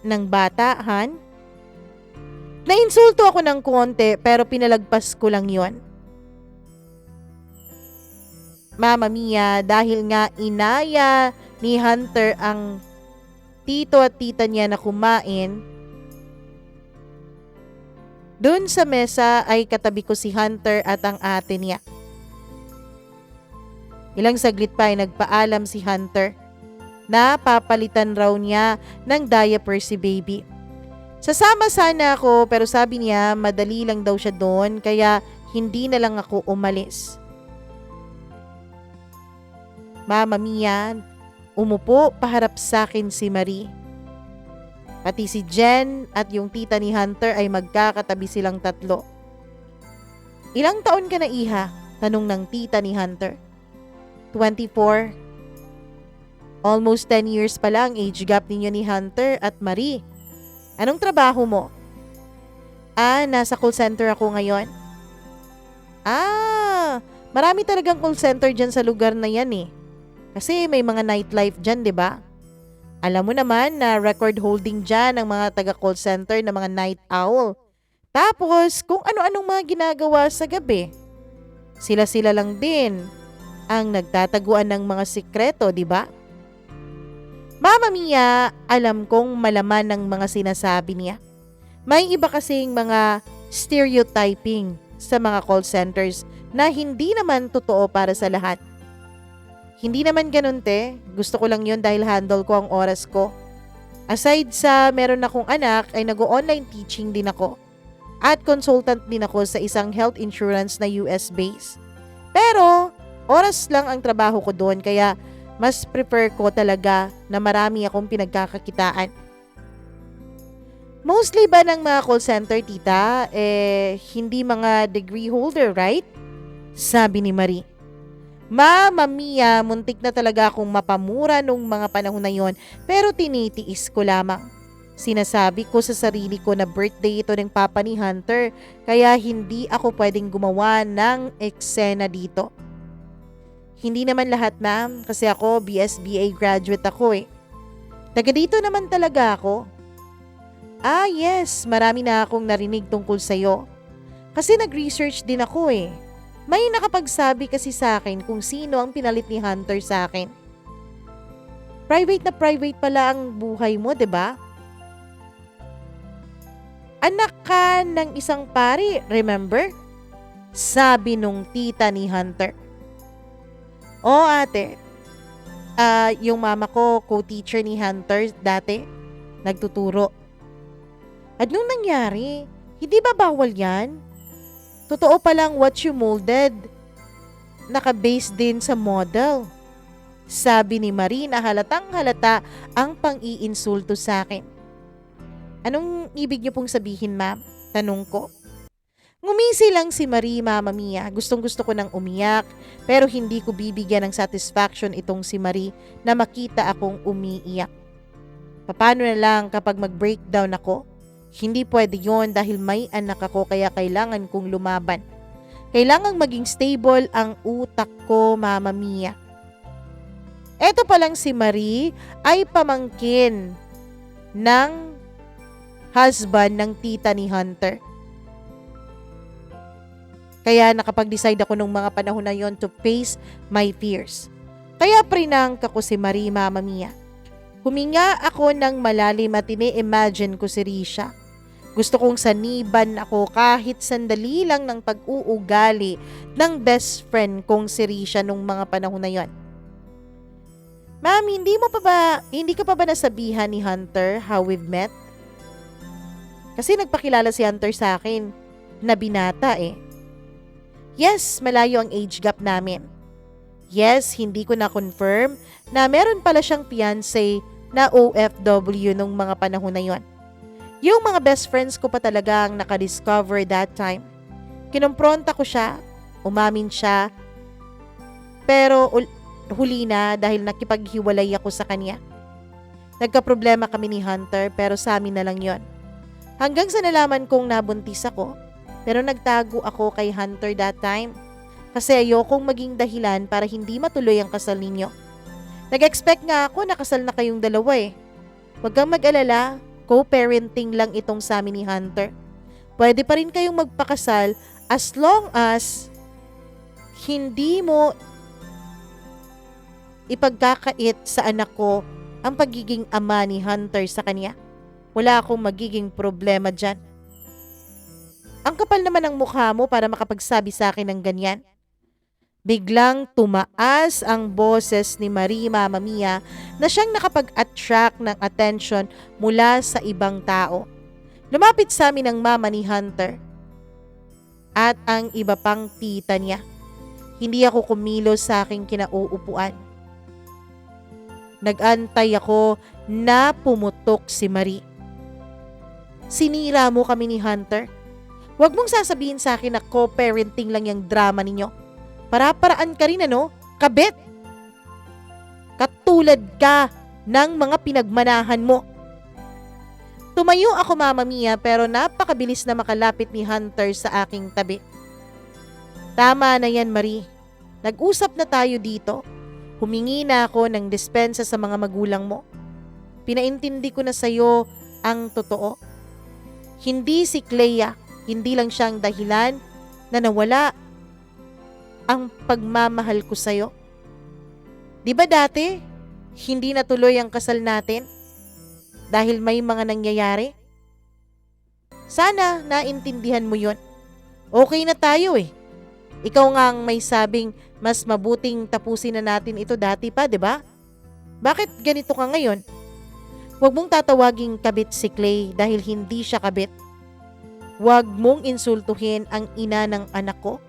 ng bata, Han? Nainsulto ako ng konti pero pinalagpas ko lang yon. Mama Mia, dahil nga inaya ni Hunter ang tito at tita niya na kumain, dun sa mesa ay katabi ko si Hunter at ang ate niya. Ilang saglit pa ay nagpaalam si Hunter na papalitan raw niya ng diaper si baby. Sasama sana ako pero sabi niya madali lang daw siya doon kaya hindi na lang ako umalis. Mama Mia, umupo paharap sa akin si Marie. Pati si Jen at yung tita ni Hunter ay magkakatabi silang tatlo. Ilang taon ka na, iha? Tanong ng tita ni Hunter. 24. Almost 10 years pa lang age gap ninyo ni Hunter at Marie. Anong trabaho mo? Nasa call center ako ngayon. Marami talagang call center dyan sa lugar na yan eh. Kasi may mga nightlife dyan, di ba? Alam mo naman na record holding dyan ang mga taga-call center na mga night owl. Tapos kung ano-anong mga ginagawa sa gabi. Sila-sila lang din ang nagtataguan ng mga sikreto, di ba? Mama Mia, alam kong malaman ng mga sinasabi niya. May iba kasing mga stereotyping sa mga call centers na hindi naman totoo para sa lahat. Hindi naman ganun, te. Gusto ko lang yun dahil handle ko ang oras ko. Aside sa meron akong anak, ay nag-online teaching din ako. At consultant din ako sa isang health insurance na US base. Pero oras lang ang trabaho ko doon kaya mas prefer ko talaga na marami akong pinagkakakitaan. Mostly ba ng mga call center, tita, hindi mga degree holder, right? Sabi ni Marie. Mama Mia, muntik na talaga akong mapamura nung mga panahon na yon pero tinitiis ko lamang. Sinasabi ko sa sarili ko na birthday ito ng papa ni Hunter kaya hindi ako pwedeng gumawa ng eksena dito. Hindi naman lahat, ma'am, kasi ako BSBA graduate ako eh. Taga dito naman talaga ako. Yes, marami na akong narinig tungkol sa'yo. Kasi nag-research din ako eh. May nakapagsabi kasi sa akin kung sino ang pinalit ni Hunter sa akin. Private na private pala ang buhay mo, 'di ba? Anak ka ng isang pari, remember? Sabi nung tita ni Hunter. Oo ate, yung mama ko, co-teacher ni Hunter dati, nagtuturo. At nung nangyari, hindi ba bawal yan? Totoo palang what you molded, naka-base din sa model. Sabi ni Marie na halatang halata ang pang-iinsulto sa akin. Anong ibig niyo pong sabihin, ma'am? Tanong ko. Ngumisi lang si Marie, Mama Mia. Gustong gusto ko nang umiyak, pero hindi ko bibigyan ng satisfaction itong si Marie na makita akong umiiyak. Paano na lang kapag mag-breakdown ako? Hindi pwede yon dahil may anak ako kaya kailangan kong lumaban. Kailangang maging stable ang utak ko, Mama Mia. Eto palang si Marie ay pamangkin ng husband ng tita ni Hunter. Kaya nakapag-decide ako nung mga panahon na yon to face my fears. Kaya prinangka ko si Marie, Mama Mia. Huminga ako ng malalim at ini-imagine ko si Risha. Gusto kong saniban ako kahit sandali lang ng pag-uugali ng best friend kong si Risha nung mga panahon na yon. Ma'am, hindi ka pa ba nasabihan ni Hunter how we've met? Kasi nagpakilala si Hunter sa akin na binata eh. Yes, malayo ang age gap namin. Yes, hindi ko na-confirm na meron pala siyang fiancé na OFW nung mga panahon na yon. Yung mga best friends ko pa talaga ang nakadiscover that time. Kinompronta ko siya, umamin siya, pero huli na dahil nakipaghiwalay ako sa kanya. Nagkaproblema kami ni Hunter pero sa amin na lang yon. Hanggang sa nalaman kong nabuntis ako, pero nagtago ako kay Hunter that time kasi ayokong maging dahilan para hindi matuloy ang kasal ninyo. Nag-expect nga ako na kasal na kayong dalawa eh. Huwag kang mag-alala, co-parenting lang itong sa amin ni Hunter. Pwede pa rin kayong magpakasal as long as hindi mo ipagkakait sa anak ko ang pagiging ama ni Hunter sa kanya. Wala akong magiging problema dyan. Ang kapal naman ng mukha mo para makapagsabi sa akin ng ganyan. Biglang tumaas ang boses ni Marie, Mama Mia, na siyang nakapag-attract ng attention mula sa ibang tao. Lumapit sa amin ang mama ni Hunter at ang iba pang tita niya. Hindi ako kumilos sa aking kinauupuan. Nag-antay ako na pumutok si Marie. Sinira mo kami ni Hunter. Huwag mong sasabihin sa akin na co-parenting lang yung drama ninyo. Para-paraan ka rin ano? Kabit! Katulad ka ng mga pinagmanahan mo. Tumayo ako, Mama Mia, pero napakabilis na makalapit ni Hunter sa aking tabi. Tama na yan, Marie. Nag-usap na tayo dito. Humingi na ako ng dispensa sa mga magulang mo. Pinaintindi ko na sa'yo ang totoo. Hindi si Clea, hindi lang siyang dahilan na nawala ang pagmamahal ko sa'yo. Di ba dati, hindi natuloy ang kasal natin dahil may mga nangyayari? Sana naintindihan mo yon. Okay na tayo eh. Ikaw nga ang may sabing mas mabuting tapusin na natin ito dati pa, di ba? Bakit ganito ka ngayon? Huwag mong tatawaging kabit si Clay dahil hindi siya kabit. Huwag mong insultuhin ang ina ng anak ko.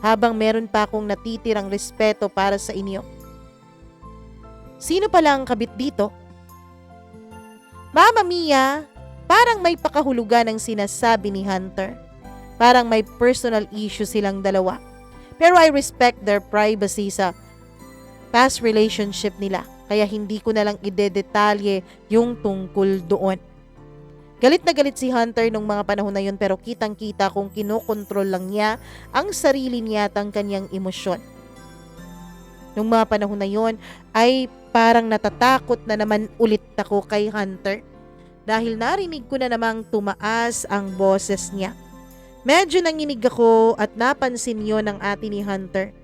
Habang meron pa akong natitirang respeto para sa inyo. Sino pala ang kabit dito? Mama Mia, parang may pakahulugan ang sinasabi ni Hunter. Parang may personal issue silang dalawa. Pero I respect their privacy sa past relationship nila. Kaya hindi ko na lang idedetalye yung tungkol doon. Galit na galit si Hunter nung mga panahon na yun pero kitang-kita kung kinokontrol lang niya ang sarili niya at ang kanyang emosyon. Nung mga panahon na yun ay parang natatakot na naman ulit ako kay Hunter dahil narinig ko na namang tumaas ang boses niya. Medyo nanginig ako at napansin yon ng ate ni Hunter.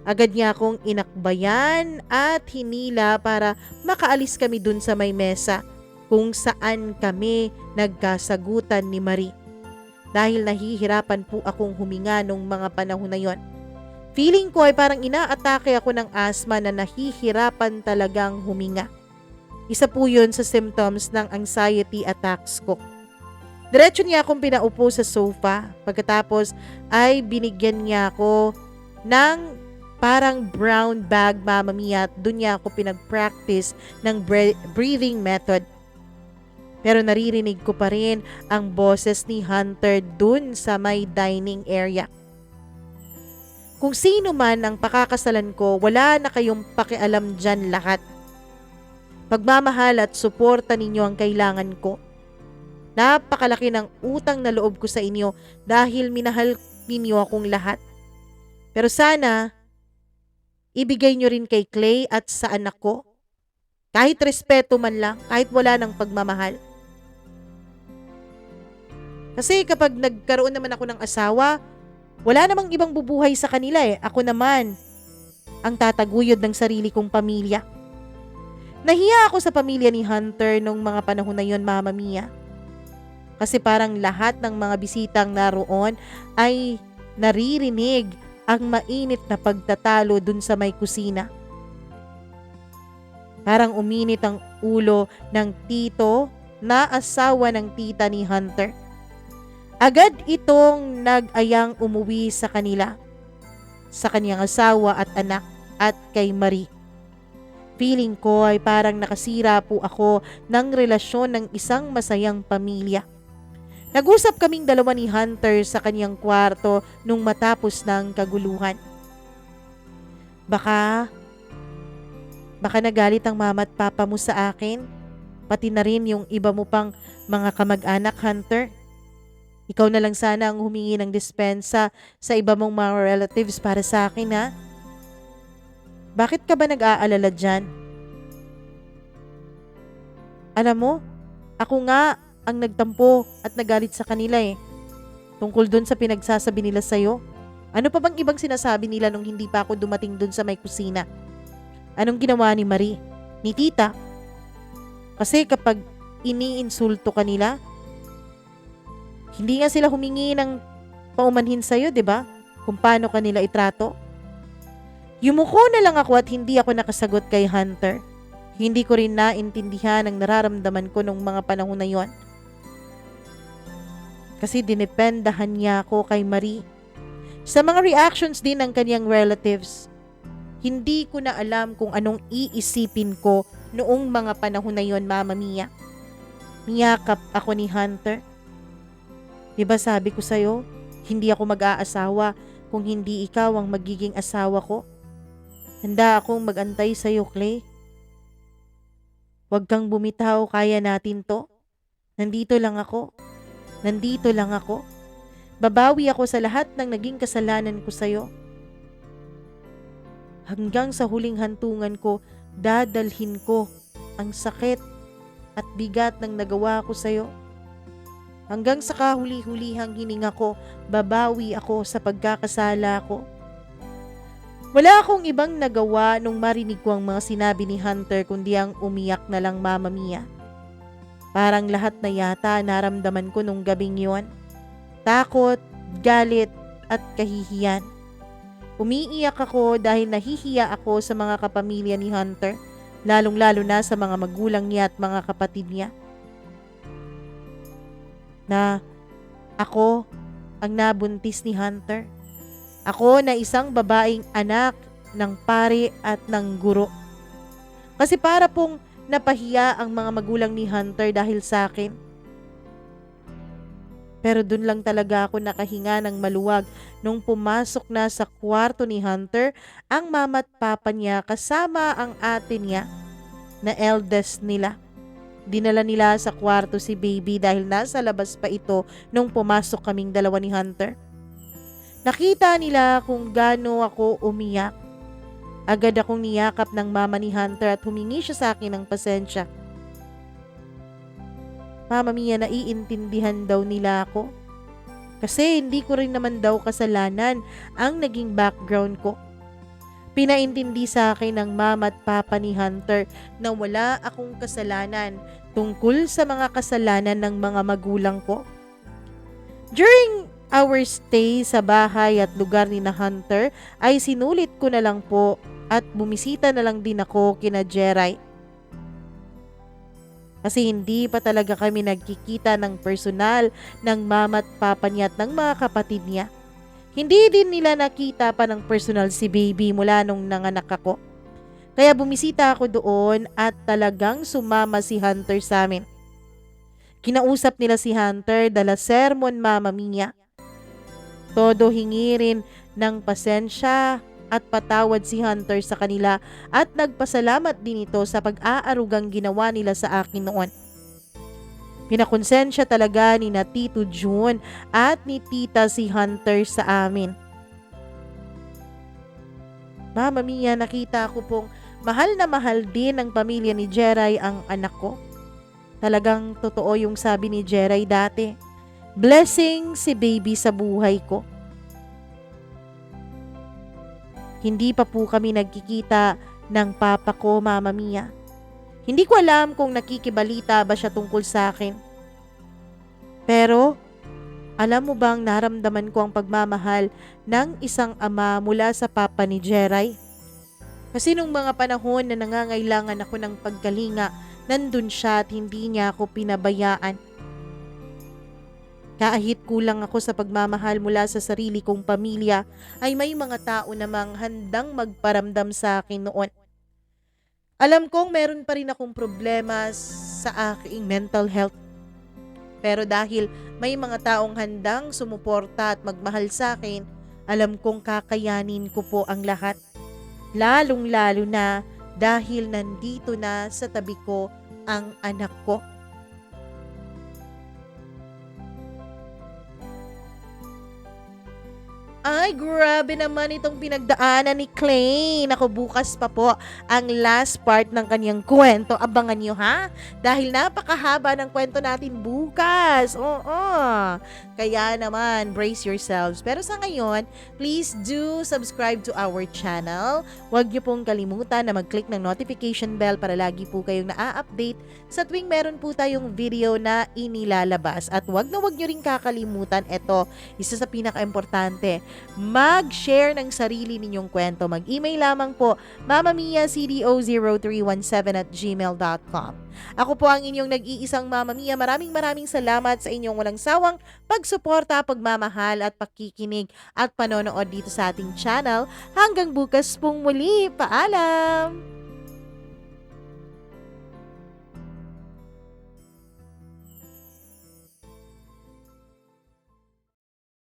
Agad niya akong inakbayan at hinila para makaalis kami dun sa may mesa kung saan kami nagkasagutan ni Marie. Dahil nahihirapan po akong huminga nung mga panahon na yon. Feeling ko ay parang inaatake ako ng asthma na nahihirapan talagang huminga. Isa po yun sa symptoms ng anxiety attacks ko. Diretso niya akong pinaupo sa sofa. Pagkatapos ay binigyan niya ako ng parang brown bag, Mama Mia, at doon niya ako pinag-practice ng breathing method. Pero naririnig ko pa rin ang boses ni Hunter dun sa may dining area. Kung sino man ang pakakasalan ko, wala na kayong pakialam dyan lahat. Pagmamahal at suporta ninyo ang kailangan ko. Napakalaki ng utang na loob ko sa inyo dahil minahal ninyo akong lahat. Pero sana, ibigay nyo rin kay Clay at sa anak ko. Kahit respeto man lang, kahit wala ng pagmamahal. Kasi kapag nagkaroon naman ako ng asawa, wala namang ibang bubuhay sa kanila eh. Ako naman ang tataguyod ng sarili kong pamilya. Nahiya ako sa pamilya ni Hunter nung mga panahon na yon, Mama Mia. Kasi parang lahat ng mga bisitang naroon ay naririnig ang mainit na pagtatalo dun sa may kusina. Parang uminit ang ulo ng tito na asawa ng tita ni Hunter. Agad itong nag-ayang umuwi sa kanila, sa kanyang asawa at anak at kay Marie. Feeling ko ay parang nakasira po ako ng relasyon ng isang masayang pamilya. Nag-usap kaming dalawa ni Hunter sa kanyang kwarto nung matapos ng kaguluhan. Baka nagalit ang mama at papa mo sa akin, pati na rin yung iba mo pang mga kamag-anak, Hunter. Ikaw na lang sana ang humingi ng dispensa sa iba mong mga relatives para sa akin, ha? Bakit ka ba nag-aalala dyan? Alam mo, ako nga ang nagtampo at nagalit sa kanila eh. Tungkol dun sa pinagsasabi nila sa'yo. Ano pa bang ibang sinasabi nila nung hindi pa ako dumating dun sa may kusina? Anong ginawa ni Marie? Ni tita? Kasi kapag iniinsulto ka nila, hindi nga sila humingi ng paumanhin sa'yo, di ba? Kung paano kanila itrato. Yumuko na lang ako at hindi ako nakasagot kay Hunter. Hindi ko rin naintindihan ang nararamdaman ko nung mga panahon na yon. Kasi dinependahan niya ako kay Marie. Sa mga reactions din ng kanyang relatives, hindi ko na alam kung anong iisipin ko noong mga panahon na yon, Mama Mia. Niyakap ako ni Hunter. Diba sabi ko sa'yo, hindi ako mag-aasawa kung hindi ikaw ang magiging asawa ko. Handa akong mag-antay sa'yo, Clay. Huwag kang bumitaw, kaya natin to. Nandito lang ako. Babawi ako sa lahat ng naging kasalanan ko sa'yo. Hanggang sa huling hantungan ko, dadalhin ko ang sakit at bigat ng nagawa ko sa'yo. Hanggang sa kahuli-hulihang hininga ko, babawi ako sa pagkakasala ko. Wala akong ibang nagawa nung marinig ko ang mga sinabi ni Hunter kundi ang umiyak na lang, Mama Mia. Parang lahat na yata naramdaman ko nung gabing yon. Takot, galit at kahihiyan. Umiiyak ako dahil nahihiya ako sa mga kapamilya ni Hunter, lalong-lalo na sa mga magulang niya at mga kapatid niya. Na ako ang nabuntis ni Hunter. Ako na isang babaeng anak ng pare at ng guro. Kasi para pong napahiya ang mga magulang ni Hunter dahil sa akin. Pero dun lang talaga ako nakahinga ng maluwag nung pumasok na sa kwarto ni Hunter ang mama at papa niya kasama ang ate niya na eldest nila. Dinala nila sa kwarto si baby dahil nasa labas pa ito nung pumasok kaming dalawa ni Hunter. Nakita nila kung gaano ako umiyak Agad akong niyakap ng mama ni Hunter at humingi siya sa akin ng pasensya. Mama Mia, naiintindihan daw nila ako. Kasi hindi ko rin naman daw kasalanan ang naging background ko. Pinaintindi sa akin ng mama at papa ni Hunter na wala akong kasalanan tungkol sa mga kasalanan ng mga magulang ko. During our stay sa bahay at lugar ni na Hunter ay sinulit ko na lang po at bumisita na lang din ako kina Jeray. Kasi hindi pa talaga kami nagkikita ng personal ng mama at papa niya at ng mga kapatid niya. Hindi din nila nakita pa ng personal si baby mula nung nanganak ako. Kaya bumisita ako doon at talagang sumama si Hunter sa amin. Kinausap nila si Hunter, dala sermon Mama Mia. Todo hingi rin ng pasensya at patawad si Hunter sa kanila at nagpasalamat din ito sa pag-aarugang ginawa nila sa akin noon. Pinakonsensya talaga ni na Tito June at ni Tita si Hunter sa amin. Mama Mia, nakita ko pong mahal na mahal din ng pamilya ni Jeray ang anak ko. Talagang totoo yung sabi ni Jeray dati. Blessing si baby sa buhay ko. Hindi pa po kami nagkikita ng papa ko, Mama Mia. Hindi ko alam kung nakikibalita ba siya tungkol sa akin. Pero, alam mo bang naramdaman ko ang pagmamahal ng isang ama mula sa papa ni Jeray? Kasi nung mga panahon na nangangailangan ako ng pagkalinga, nandun siya at hindi niya ako pinabayaan. Kahit kulang ako sa pagmamahal mula sa sarili kong pamilya, ay may mga tao namang handang magparamdam sa akin noon. Alam kong meron pa rin akong problema sa aking mental health. Pero dahil may mga taong handang sumuporta at magmahal sa akin, alam kong kakayanin ko po ang lahat. Lalong-lalo na dahil nandito na sa tabi ko ang anak ko. Ay, grabe naman itong pinagdaanan ni Clay. Naku, bukas pa po ang last part ng kanyang kwento. Abangan nyo ha? Dahil napakahaba ng kwento natin bukas. Oo. Kaya naman, brace yourselves. Pero sa ngayon, please do subscribe to our channel. Huwag nyo pong kalimutan na mag-click ng notification bell para lagi po kayong na-update sa tuwing meron po tayong video na inilalabas. At huwag nyo rin kakalimutan, ito, isa sa pinaka-importante, mag-share ng sarili ninyong kwento. Mag-email lamang po mamamiacdo0317@gmail.com. Ako po ang inyong nag-iisang Mama Mia. Maraming salamat sa inyong walang sawang pagsuporta, pagmamahal at pakikinig at panonood dito sa ating channel. Hanggang bukas pong muli. Paalam!